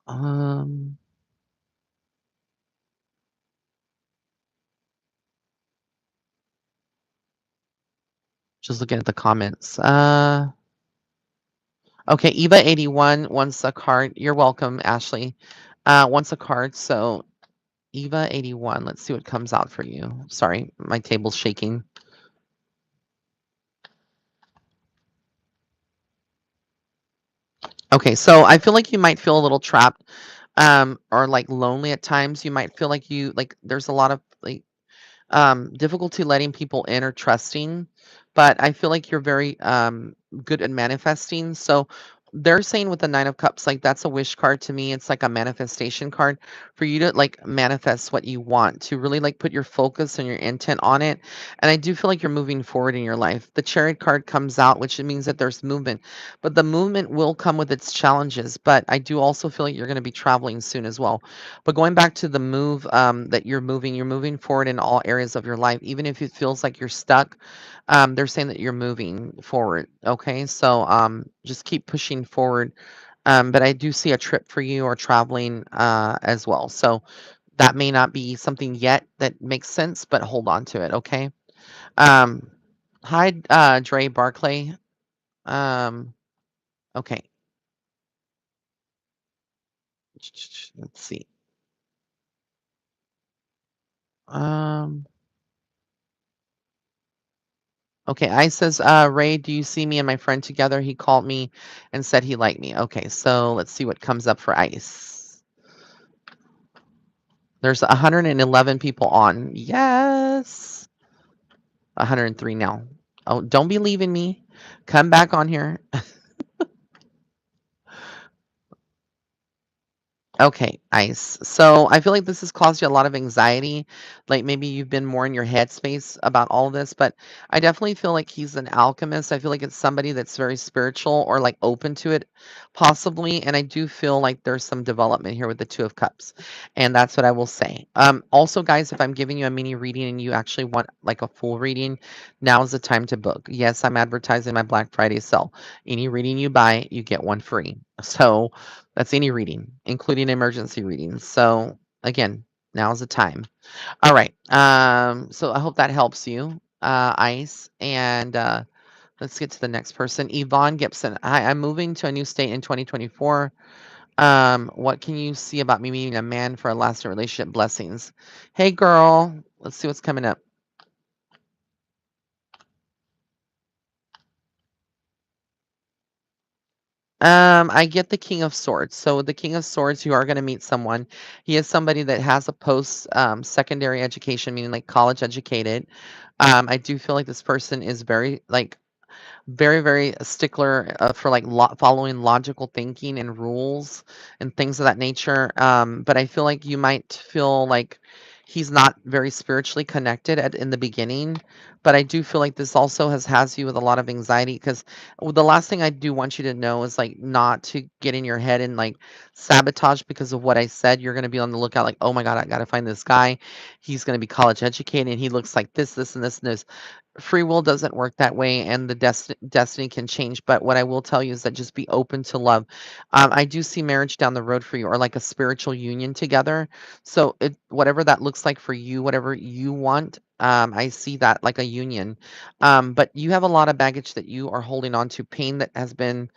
Um, just looking at the comments. Okay, Eva81 wants a card. You're welcome, Ashley. Wants a card. So Eva81, let's see what comes out for you. Sorry, my table's shaking. Okay, so I feel like you might feel a little trapped, or like lonely at times. You might feel like there's a lot of like difficulty letting people in or trusting, but I feel like you're very good at manifesting. So they're saying with the Nine of Cups, like that's a wish card to me. It's like a manifestation card for you to like manifest what you want, to really like put your focus and your intent on it. And I do feel like you're moving forward in your life. The Chariot card comes out, which means that there's movement, but the movement will come with its challenges. But I do also feel like you're going to be traveling soon as well. But going back to the move, that you're moving forward in all areas of your life, even if it feels like you're stuck. They're saying that you're moving forward. Okay, so just keep pushing forward. But I do see a trip for you or traveling as well. So that may not be something yet that makes sense, but hold on to it. Okay. Um, hi, Dre Barclay. Um, okay. Let's see. Um, Okay, Ice says, Ray, do you see me and my friend together? He called me and said he liked me. Okay, so let's see what comes up for Ice. There's 111 people on. Yes. 103 now. Oh, don't be leaving me. Come back on here. Okay, ice. So I feel like this has caused you a lot of anxiety. Like maybe you've been more in your headspace about all this, but I definitely feel like he's an alchemist. I feel like it's somebody that's very spiritual or like open to it, possibly. And I do feel like there's some development here with the Two of Cups. And that's what I will say. Also, guys, if I'm giving you a mini reading and you actually want like a full reading, now is the time to book. Yes, I'm advertising my Black Friday sale. Any reading you buy, you get one free. So that's any reading, including emergency readings. So again, now's the time. All right. So I hope that helps you, Ice. And let's get to the next person. Yvonne Gibson. Hi, I'm moving to a new state in 2024. What can you see about me meeting a man for a lasting relationship? Blessings. Hey girl. Let's see what's coming up. I get the King of Swords. So the King of Swords, you are going to meet someone. He is somebody that has a post secondary education, meaning like college educated. I do feel like this person is very like very, very a stickler for like following logical thinking and rules and things of that nature. But I feel like you might feel like he's not very spiritually connected in the beginning. But I do feel like this also has you with a lot of anxiety because the last thing I do want you to know is like not to get in your head and like sabotage because of what I said. You're going to be on the lookout like, oh my God, I got to find this guy. He's going to be college educated and he looks like this, and this, and this. Free will doesn't work that way, and the destiny can change. But what I will tell you is that just be open to love. I do see marriage down the road for you, or like a spiritual union together. So whatever that looks like for you, whatever you want, I see that like a union. But you have a lot of baggage that you are holding on to, pain that has been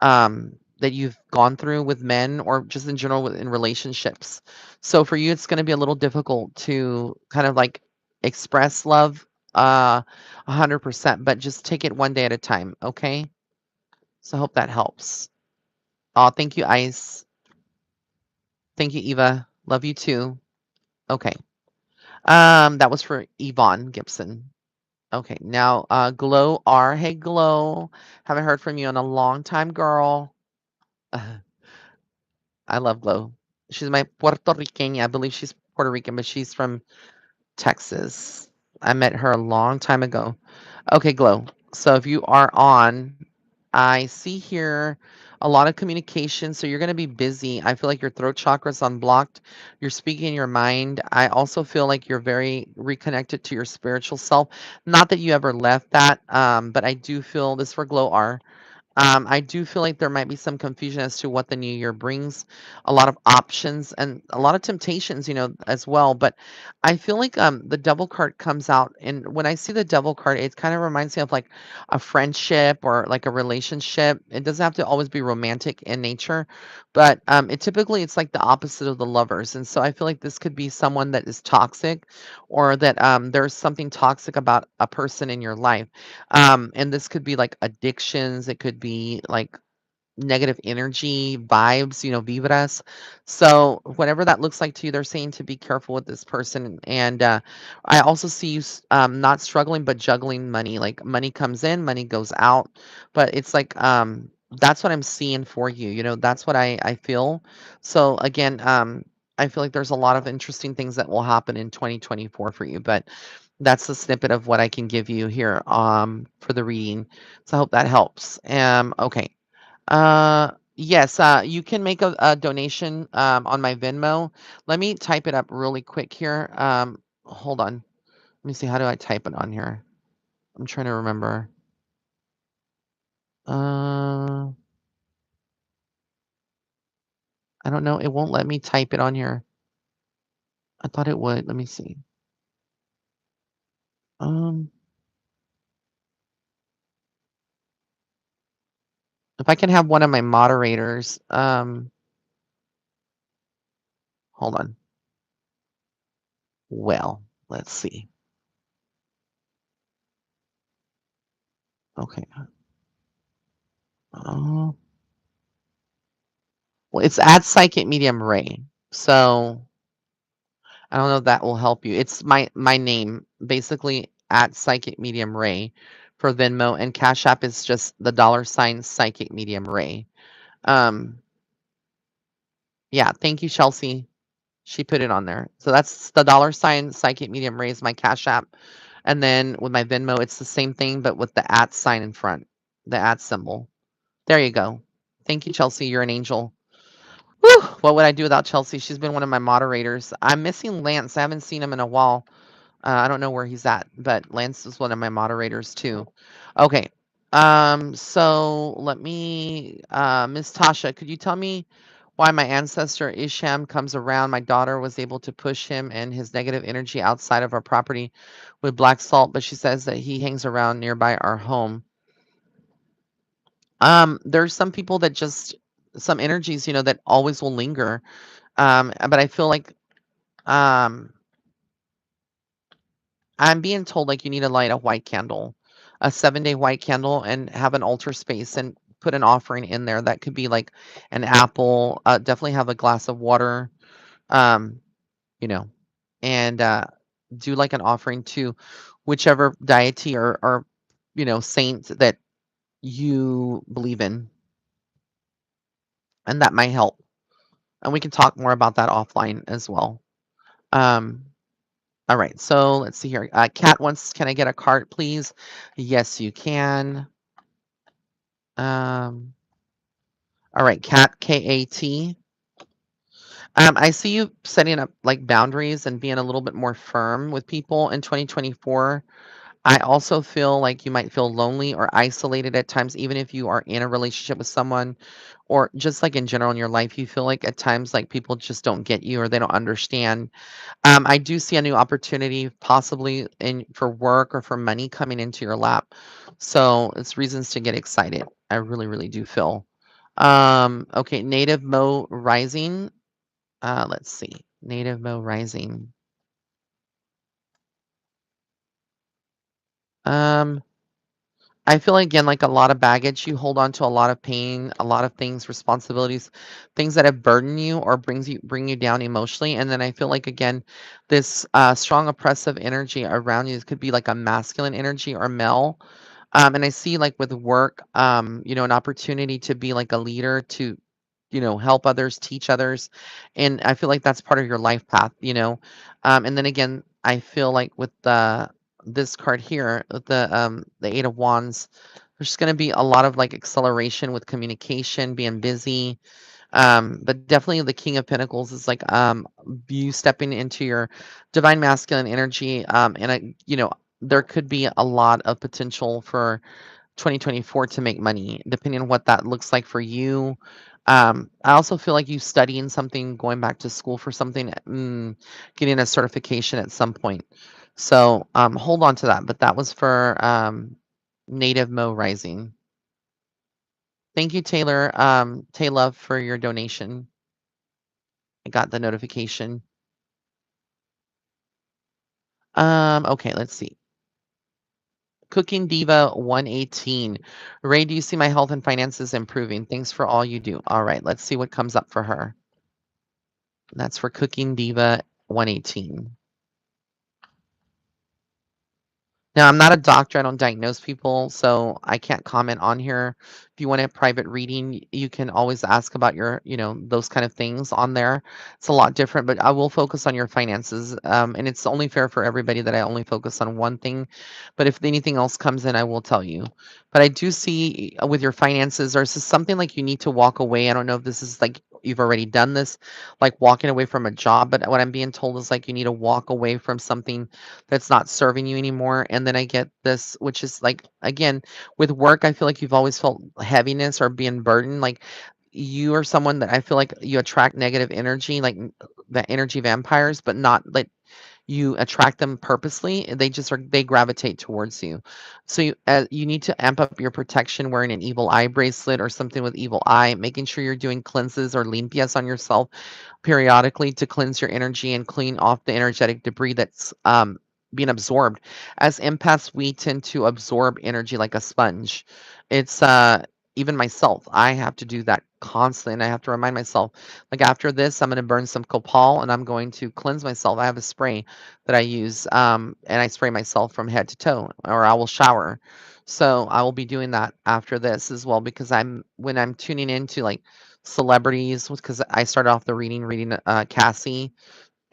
that you've gone through with men or just in general in relationships. So for you, it's going to be a little difficult to kind of like express love 100%, but just take it one day at a time, okay? So I hope that helps. Oh, thank you, Ice. Thank you, Eva. Love you too. Okay. That was for Yvonne Gibson. Okay, now Glow R. Hey Glow. Haven't heard from you in a long time, girl. I love Glow. She's my Puerto Rican. I believe she's Puerto Rican, but she's from Texas. I met her a long time ago. Okay, Glow. So if you are on, I see here a lot of communication. So you're going to be busy. I feel like your throat chakra's unblocked. You're speaking your mind. I also feel like you're very reconnected to your spiritual self. Not that you ever left that, but I do feel this for Glow R. I do feel like there might be some confusion as to what the new year brings, a lot of options and a lot of temptations, as well. But I feel like the devil card comes out, and when I see the devil card, it kind of reminds me of like a friendship or like a relationship. It doesn't have to always be romantic in nature, but it's like the opposite of the lovers. And so I feel like this could be someone that is toxic, or that there's something toxic about a person in your life. And this could be like addictions, it could be like negative energy, vibes, vibras. So whatever that looks like to you, they're saying to be careful with this person. And I also see you not struggling, but juggling money. Like money comes in, money goes out. But it's like that's what I'm seeing for you. That's what I feel. So again, I feel like there's a lot of interesting things that will happen in 2024 for you. But that's the snippet of what I can give you here for the reading. So I hope that helps. Okay. Yes, you can make a donation on my Venmo. Let me type it up really quick here. Hold on. Let me see. How do I type it on here? I'm trying to remember. Uh, I don't know. It won't let me type it on here. I thought it would. Let me see. Um, if I can have one of my moderators. Hold on. Well, let's see. Okay. Uh, well, it's at Psychic Medium Ray. So I don't know if that will help you. It's my name, basically at Psychic Medium Ray for Venmo, and Cash App is just the $ Psychic Medium Ray. Um, yeah, thank you, Chelsea. She put it on there. So that's the $ Psychic Medium Ray is my Cash App. And then with my Venmo, it's the same thing, but with the @ sign in front, the @ symbol. There you go. Thank you, Chelsea. You're an angel. Whew, what would I do without Chelsea? She's been one of my moderators. I'm missing Lance. I haven't seen him in a while. I don't know where he's at, but Lance is one of my moderators too. Okay. So let me, Miss Tasha, could you tell me why my ancestor Isham comes around? My daughter was able to push him and his negative energy outside of our property with black salt, but she says that he hangs around nearby our home. There's some people that just some energies, that always will linger. But I feel like um I'm being told like you need to light a white candle, a 7-day white candle, and have an altar space and put an offering in there. That could be like an apple, definitely have a glass of water, um, you know, and do like an offering to whichever deity or saint that you believe in, and that might help. And we can talk more about that offline as well. Um, all right, so let's see here. Kat wants, can I get a card, please? Yes, you can. Um, all right, Kat, K-A-T. I see you setting up like boundaries and being a little bit more firm with people in 2024. I also feel like you might feel lonely or isolated at times, even if you are in a relationship with someone, or just like in general in your life, you feel like at times like people just don't get you or they don't understand. I do see a new opportunity possibly in for work or for money coming into your lap. So it's reasons to get excited. I really, really do feel. Okay, Native Mo Rising. Let's see. Native Mo Rising. Um, I feel again like a lot of baggage. You hold on to a lot of pain, a lot of things, responsibilities, things that have burdened you or bring you down emotionally. And then I feel like again, this strong oppressive energy around you could be like a masculine energy or male. And I see like with work, an opportunity to be like a leader to, help others, teach others. And I feel like that's part of your life path. And then again, I feel like with this card here, with the 8 of Wands, there's going to be a lot of like acceleration with communication, being busy. But definitely the King of Pentacles is like you stepping into your divine masculine energy. There could be a lot of potential for 2024 to make money, depending on what that looks like for you. I also feel like you studying something, going back to school for something, getting a certification at some point. So hold on to that. But that was for Native Mo Rising. Thank you, Taylor. Taylor, for your donation. I got the notification. Okay, let's see. Cooking Diva 118. Ray, do you see my health and finances improving? Thanks for all you do. All right, let's see what comes up for her. That's for Cooking Diva 118. Now, I'm not a doctor. I don't diagnose people, so I can't comment on here. If you want a private reading, you can always ask about your, those kind of things on there. It's a lot different, but I will focus on your finances. And it's only fair for everybody that I only focus on one thing. But if anything else comes in, I will tell you. But I do see with your finances, there's something like you need to walk away. I don't know if this is like you've already done this, like walking away from a job, but what I'm being told is like you need to walk away from something that's not serving you anymore. And then I get this, which is like, again, with work, I feel like you've always felt heaviness or being burdened. Like you are someone that I feel like you attract negative energy, like the energy vampires, but not like you attract them purposely. They just they gravitate towards you. So you need to amp up your protection, wearing an evil eye bracelet or something with evil eye, making sure you're doing cleanses or limpias on yourself periodically to cleanse your energy and clean off the energetic debris that's being absorbed. As empaths, we tend to absorb energy like a sponge. It's even myself, I have to do that constantly, and I have to remind myself, like, after this, I'm gonna burn some copal, and I'm going to cleanse myself. I have a spray that I use, and I spray myself from head to toe, or I will shower. So, I will be doing that after this as well because when I'm tuning into, like, celebrities, because I started off the reading, Cassie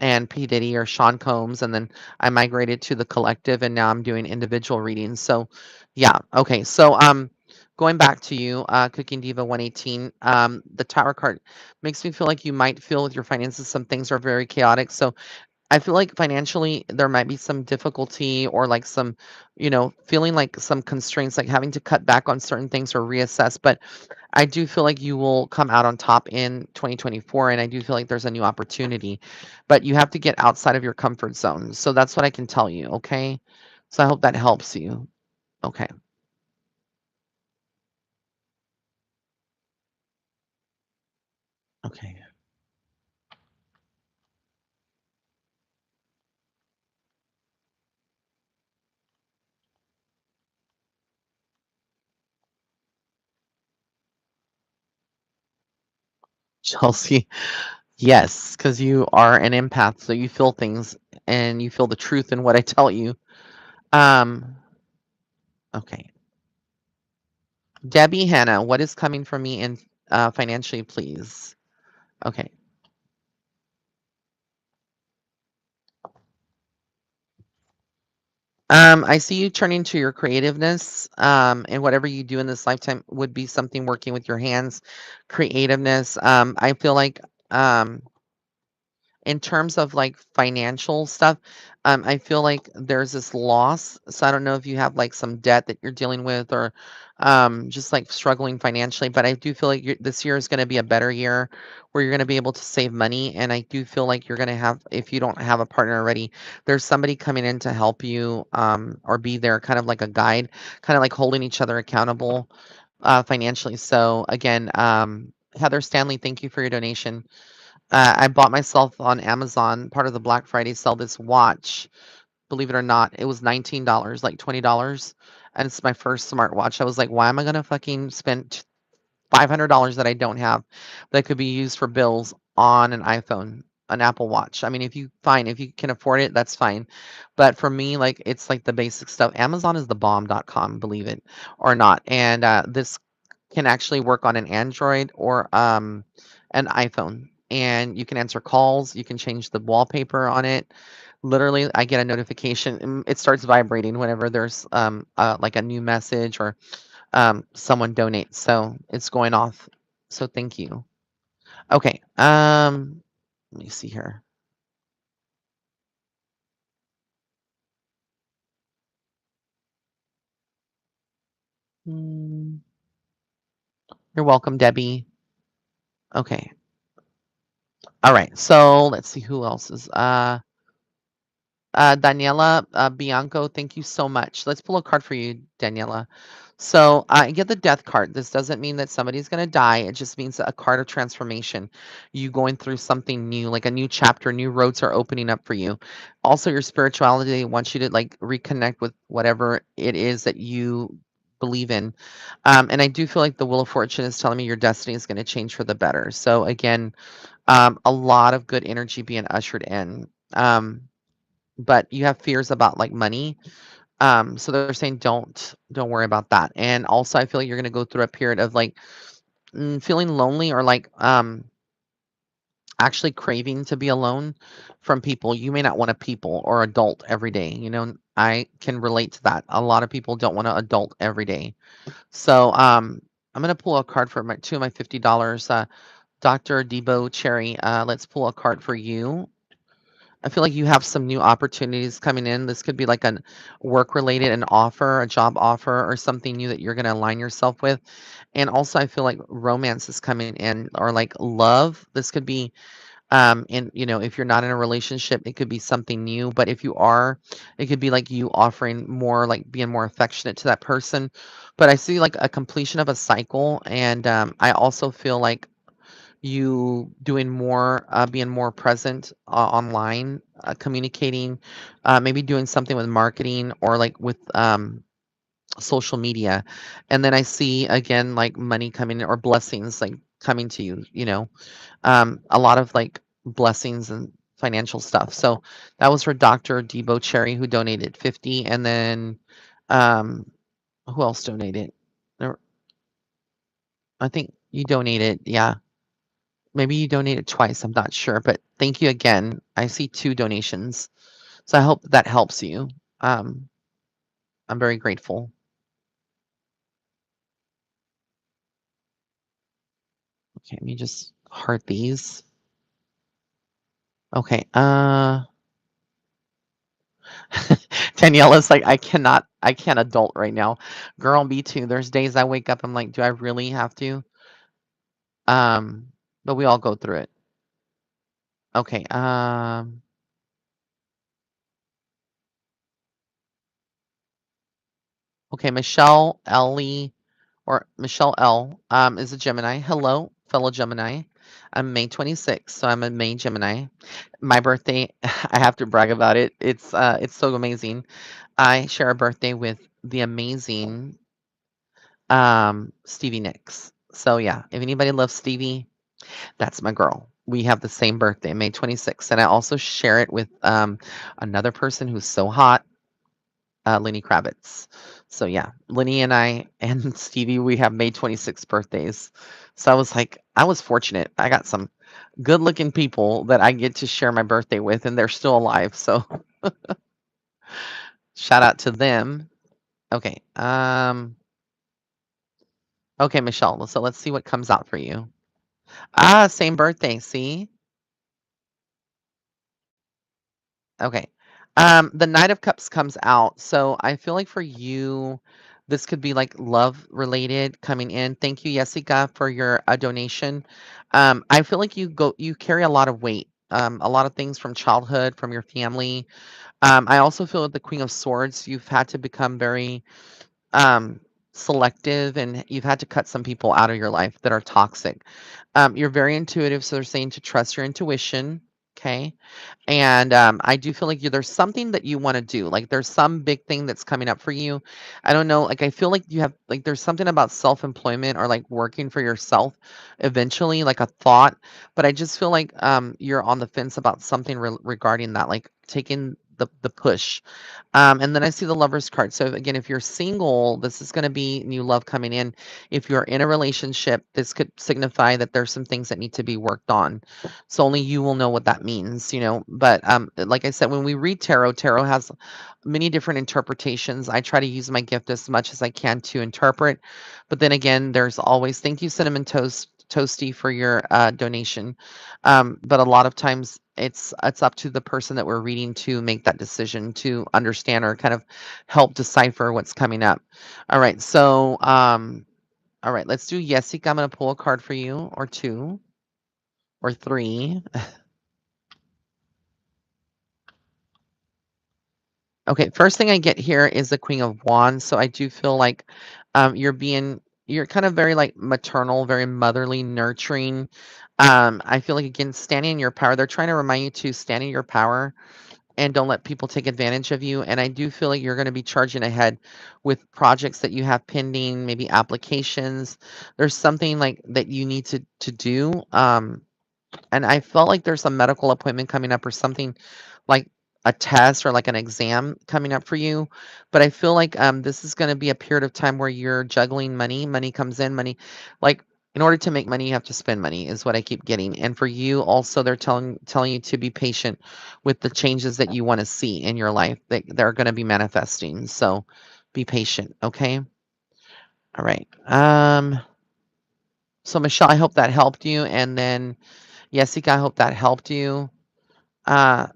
and P. Diddy or Sean Combs, and then I migrated to the collective, and now I'm doing individual readings. So, yeah, okay. So, going back to you, Cooking Diva 118, the Tower card makes me feel like you might feel with your finances some things are very chaotic. So, I feel like financially there might be some difficulty or like some, feeling like some constraints, like having to cut back on certain things or reassess. But I do feel like you will come out on top in 2024, and I do feel like there's a new opportunity, but you have to get outside of your comfort zone. So that's what I can tell you, okay? So I hope that helps you. Okay. Okay. Chelsea, yes, because you are an empath, so you feel things and you feel the truth in what I tell you. Um, okay. Debbie Hannah, what is coming for me in financially, please? Okay. I see you turning to your creativeness, and whatever you do in this lifetime would be something working with your hands, creativeness. I feel like, um, in terms of like financial stuff, I feel like there's this loss. So I don't know if you have like some debt that you're dealing with or just like struggling financially, but I do feel like this year is going to be a better year where you're going to be able to save money. And I do feel like you're going to have, if you don't have a partner already, there's somebody coming in to help you or be there, kind of like a guide, kind of like holding each other accountable financially. So again, Heather Stanley, thank you for your donation. I bought myself on Amazon, part of the Black Friday sale, this watch. Believe it or not, it was $19, like $20, and it's my first smartwatch. I was like, "Why am I gonna fucking spend $500 that I don't have, that could be used for bills on an iPhone, an Apple Watch?" I mean, if you can afford it, that's fine. But for me, like, it's like the basic stuff. Amazon is the bomb.com, believe it or not. And this can actually work on an Android or an iPhone. And you can answer calls, you can change the wallpaper on it. Literally, I get a notification. It starts vibrating whenever there's like a new message or someone donates. So it's going off. So thank you. Okay. Let me see here. Mm, you're welcome, Debbie. Okay. All right. So let's see who else is. Daniela Bianco, thank you so much. Let's pull a card for you, Daniela. So I get the death card. This doesn't mean that somebody's going to die. It just means a card of transformation. You going through something new, like a new chapter, new roads are opening up for you. Also, your spirituality wants you to like reconnect with whatever it is that you believe in. And I do feel like the Wheel of Fortune is telling me your destiny is going to change for the better. So again, a lot of good energy being ushered in. But you have fears about like money. So they're saying don't worry about that. And also I feel like you're gonna go through a period of like feeling lonely or like actually craving to be alone from people. You may not want a people or adult every day. I can relate to that. A lot of people don't want to adult every day. So I'm gonna pull a card for my two of my $50. Dr. Debo Cherry, let's pull a card for you. I feel like you have some new opportunities coming in. This could be like a work related, an offer, a job offer, or something new that you're going to align yourself with. And also, I feel like romance is coming in, or like love. This could be, if you're not in a relationship, it could be something new. But if you are, it could be like you offering more, like being more affectionate to that person. But I see like a completion of a cycle, and I also feel like you doing more, being more present online, communicating, maybe doing something with marketing or like with social media. And then I see again like money coming in or blessings, like coming to you, a lot of like blessings and financial stuff. So that was for Dr. Debo Cherry who donated 50, and then um who else donated? There, I think you donated, yeah. Maybe you donated twice, I'm not sure, but thank you again. I see 2 donations. So I hope that helps you. Um I'm very grateful. Okay, let me just heart these. Okay. Daniela's like, I can't adult right now. Girl, me too. There's days I wake up, I'm like, do I really have to? But we all go through it. Okay. Okay, Michelle Ellie or Michelle L is a Gemini. Hello, fellow Gemini. I'm May 26th, so I'm a May Gemini. My birthday, I have to brag about it. It's so amazing. I share a birthday with the amazing Stevie Nicks. So yeah, if anybody loves Stevie, that's my girl. We have the same birthday, May 26th, and I also share it with another person who's so hot, Lenny Kravitz. So yeah, Lenny and I and Stevie, we have May 26th birthdays. So I was like, I was fortunate. I got some good-looking people that I get to share my birthday with, and they're still alive. So shout out to them. Okay. Okay, Michelle. So let's see what comes out for you. Ah, same birthday. See? Okay. The Knight of Cups comes out. So I feel like for you, this could be like love related coming in. Thank you, Jessica, for your donation. I feel like you carry a lot of weight. A lot of things from childhood, from your family. I also feel with the Queen of Swords, you've had to become very um selective, and you've had to cut some people out of your life that are toxic. You're very intuitive, so they're saying to trust your intuition. Okay. And, I do feel like there's something that you wanna do, like, there's some big thing that's coming up for you. I don't know, like, I feel like you have like, there's something about self-employment or, like, working for yourself eventually, like a thought, but I just feel like, you're on the fence about something regarding that, like, taking the push. And then I see the Lovers card. So again, if you're single, this is gonna be new love coming in. If you're in a relationship, this could signify that there's some things that need to be worked on. So only you will know what that means. But like I said, when we read tarot, tarot has many different interpretations. I try to use my gift as much as I can to interpret. But then again, there's always thank you, Cinnamon Toasty, for your donation. But a lot of times it's up to the person that we're reading to make that decision to understand or kind of help decipher what's coming up. All right. So all right, let's do Jessica. I'm gonna pull a card for you, or two, or three. Okay, first thing I get here is the Queen of Wands. So I do feel like you're kind of very like maternal, very motherly, nurturing. I feel like again, standing in your power. They're trying to remind you to stand in your power and don't let people take advantage of you. And I do feel like you're going to be charging ahead with projects that you have pending, maybe applications. There's something like that you need to do. And I felt like there's a medical appointment coming up or something like a test or like an exam coming up for you. But I feel like this is going to be a period of time where you're juggling money. Money comes in, money like in order to make money, you have to spend money is what I keep getting. And for you also, they're telling you to be patient with the changes that you want to see in your life that they're going to be manifesting. So be patient, okay? All right. So Michelle, I hope that helped you. And then Jessica, I hope that helped you. Uh,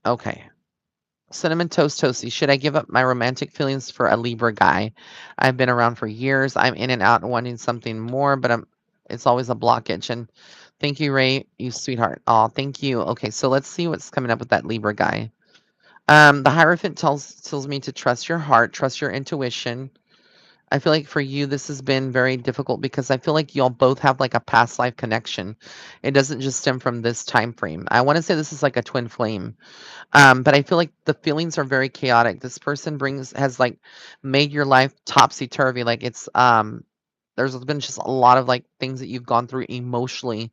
okay. Cinnamon Toast Toasty. Should I give up my romantic feelings for a Libra guy? I've been around for years. I'm in and out wanting something more, but it's always a blockage. And thank you, Ray, you sweetheart. Oh, thank you. Okay, so let's see what's coming up with that Libra guy. The Hierophant tells me to trust your heart, trust your intuition. I feel like for you, this has been very difficult because I feel like y'all both have like a past life connection. It doesn't just stem from this time frame. I want to say this is like a twin flame. But I feel like the feelings are very chaotic. This person has like made your life topsy turvy. Like There's been just a lot of like things that you've gone through emotionally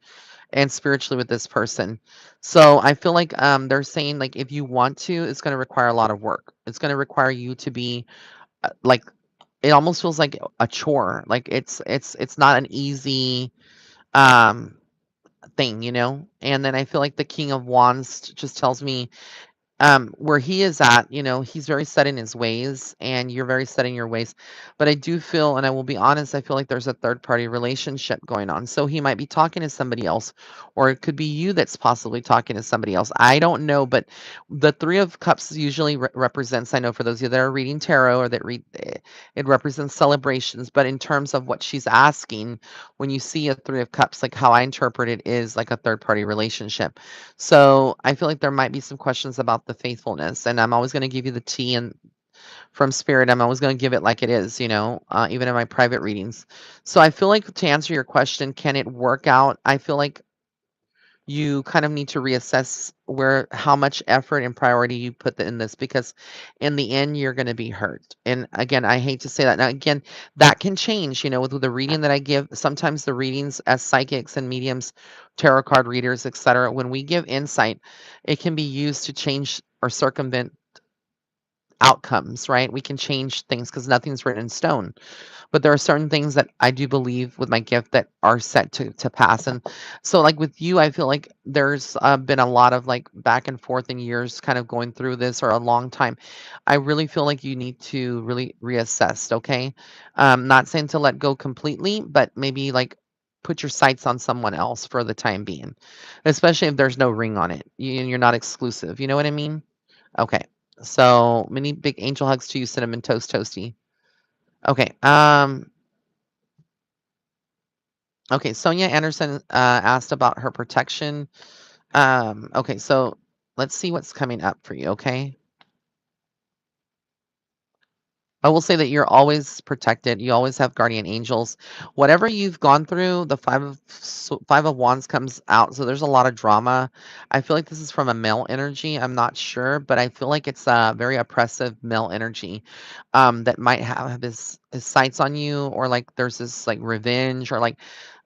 and spiritually with this person. So I feel like they're saying like if you want to, it's going to require a lot of work. It's going to require you to be like it almost feels like a chore. Like it's not an easy um thing, you know? And then I feel like the King of Wands just tells me where he is at, you know, he's very set in his ways and you're very set in your ways. But I do feel, and I will be honest, I feel like there's a third party relationship going on. So he might be talking to somebody else, or it could be you that's possibly talking to somebody else. I don't know, but the Three of Cups usually represents, I know for those of you that are reading tarot or that read, it represents celebrations. But in terms of what she's asking, when you see a Three of Cups, like how I interpret it is like a third party relationship. So I feel like there might be some questions about the faithfulness, and I'm always going to give you the tea and from spirit. I'm always going to give it like it is, you know, even in my private readings. So I feel like to answer your question, can it work out? I feel like you kind of need to reassess where how much effort and priority you put in this because in the end you're going to be hurt. And again, I hate to say that. Now again, that can change, you know, with the reading that I give. Sometimes the readings as psychics and mediums, tarot card readers, etc., when we give insight, it can be used to change or circumvent outcomes, right? We can change things because nothing's written in stone. But there are certain things that I do believe with my gift that are set to pass. And so, like with you, I feel like there's been a lot of like back and forth in years kind of going through this or a long time. I really feel like you need to really reassess, okay? Not saying to let go completely, but maybe like put your sights on someone else for the time being, especially if there's no ring on it. You're not exclusive. You know what I mean? Okay. So many big angel hugs to you, Cinnamon Toast Toasty. Okay. Okay, Sonia Anderson asked about her protection. Okay, so let's see what's coming up for you, okay? I will say that you're always protected. You always have guardian angels. Whatever you've gone through, the five of wands comes out. So there's a lot of drama. I feel like this is from a male energy. I'm not sure, but I feel like it's a very oppressive male energy that might have his sights on you, or like there's this like revenge, or like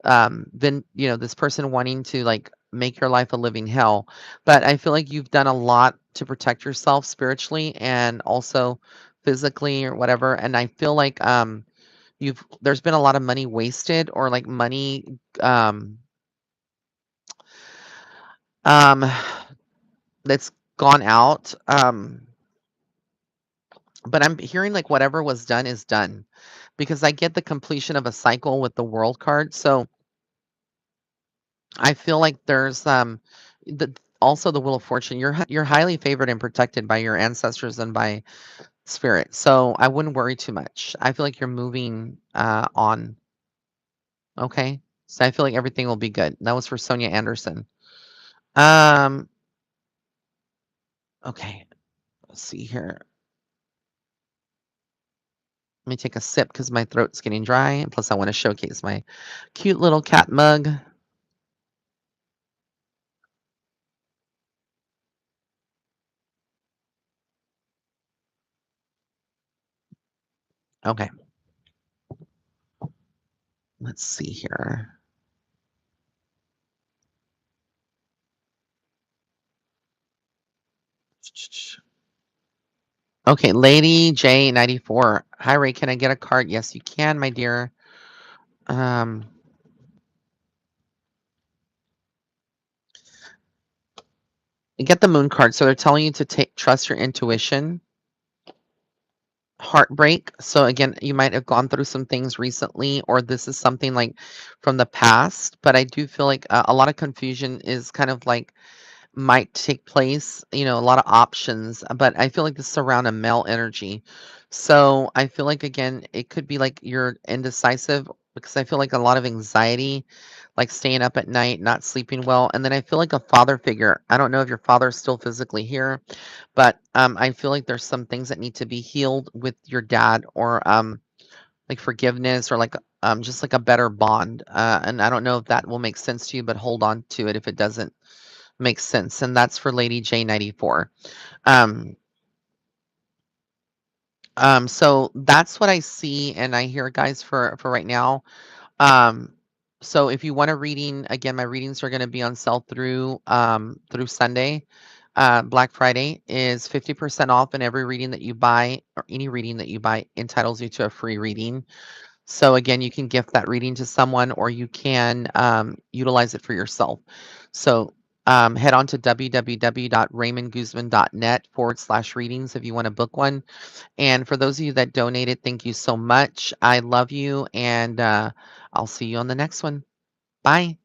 then you know this person wanting to like make your life a living hell. But I feel like you've done a lot to protect yourself spiritually and also physically or whatever, and I feel like, there's been a lot of money wasted or, like, money, um, um, that's gone out, but I'm hearing, like, whatever was done is done, because I get the completion of a cycle with the World card, so I feel like there's, the also the Wheel of Fortune. You're highly favored and protected by your ancestors and by spirit, so I wouldn't worry too much. I feel like you're moving, on. Okay. So I feel like everything will be good. That was for Sonia Anderson. Um, okay. Let's see here. Let me take a sip because my throat's getting dry. And plus, I want to showcase my cute little cat mug. Okay. Let's see here. Okay. Lady J94. Hi, Ray. Can I get a card? Yes, you can, my dear. Um, get the moon card. So they're telling you to trust your intuition. Heartbreak. So again, you might have gone through some things recently, or this is something like from the past. But I do feel like a lot of confusion is kind of like might take place, you know, a lot of options, but I feel like this is around a male energy. So I feel like again, it could be like you're indecisive because I feel like a lot of anxiety, like staying up at night, not sleeping well. And then I feel like a father figure. I don't know if your father's still physically here, but I feel like there's some things that need to be healed with your dad, or like forgiveness, or like just like a better bond. And I don't know if that will make sense to you, but hold on to it if it doesn't. Makes sense, and that's for Lady J94. Um, So that's what I see and I hear, guys, for right now. Um, so if you want a reading, again, my readings are going to be on sale through Sunday. Black Friday is 50% off, and every reading that you buy or any reading that you buy entitles you to a free reading. So again, you can gift that reading to someone or you can utilize it for yourself. So head on to www.raymondguzman.net/readings if you want to book one. And for those of you that donated, thank you so much. I love you, and I'll see you on the next one. Bye.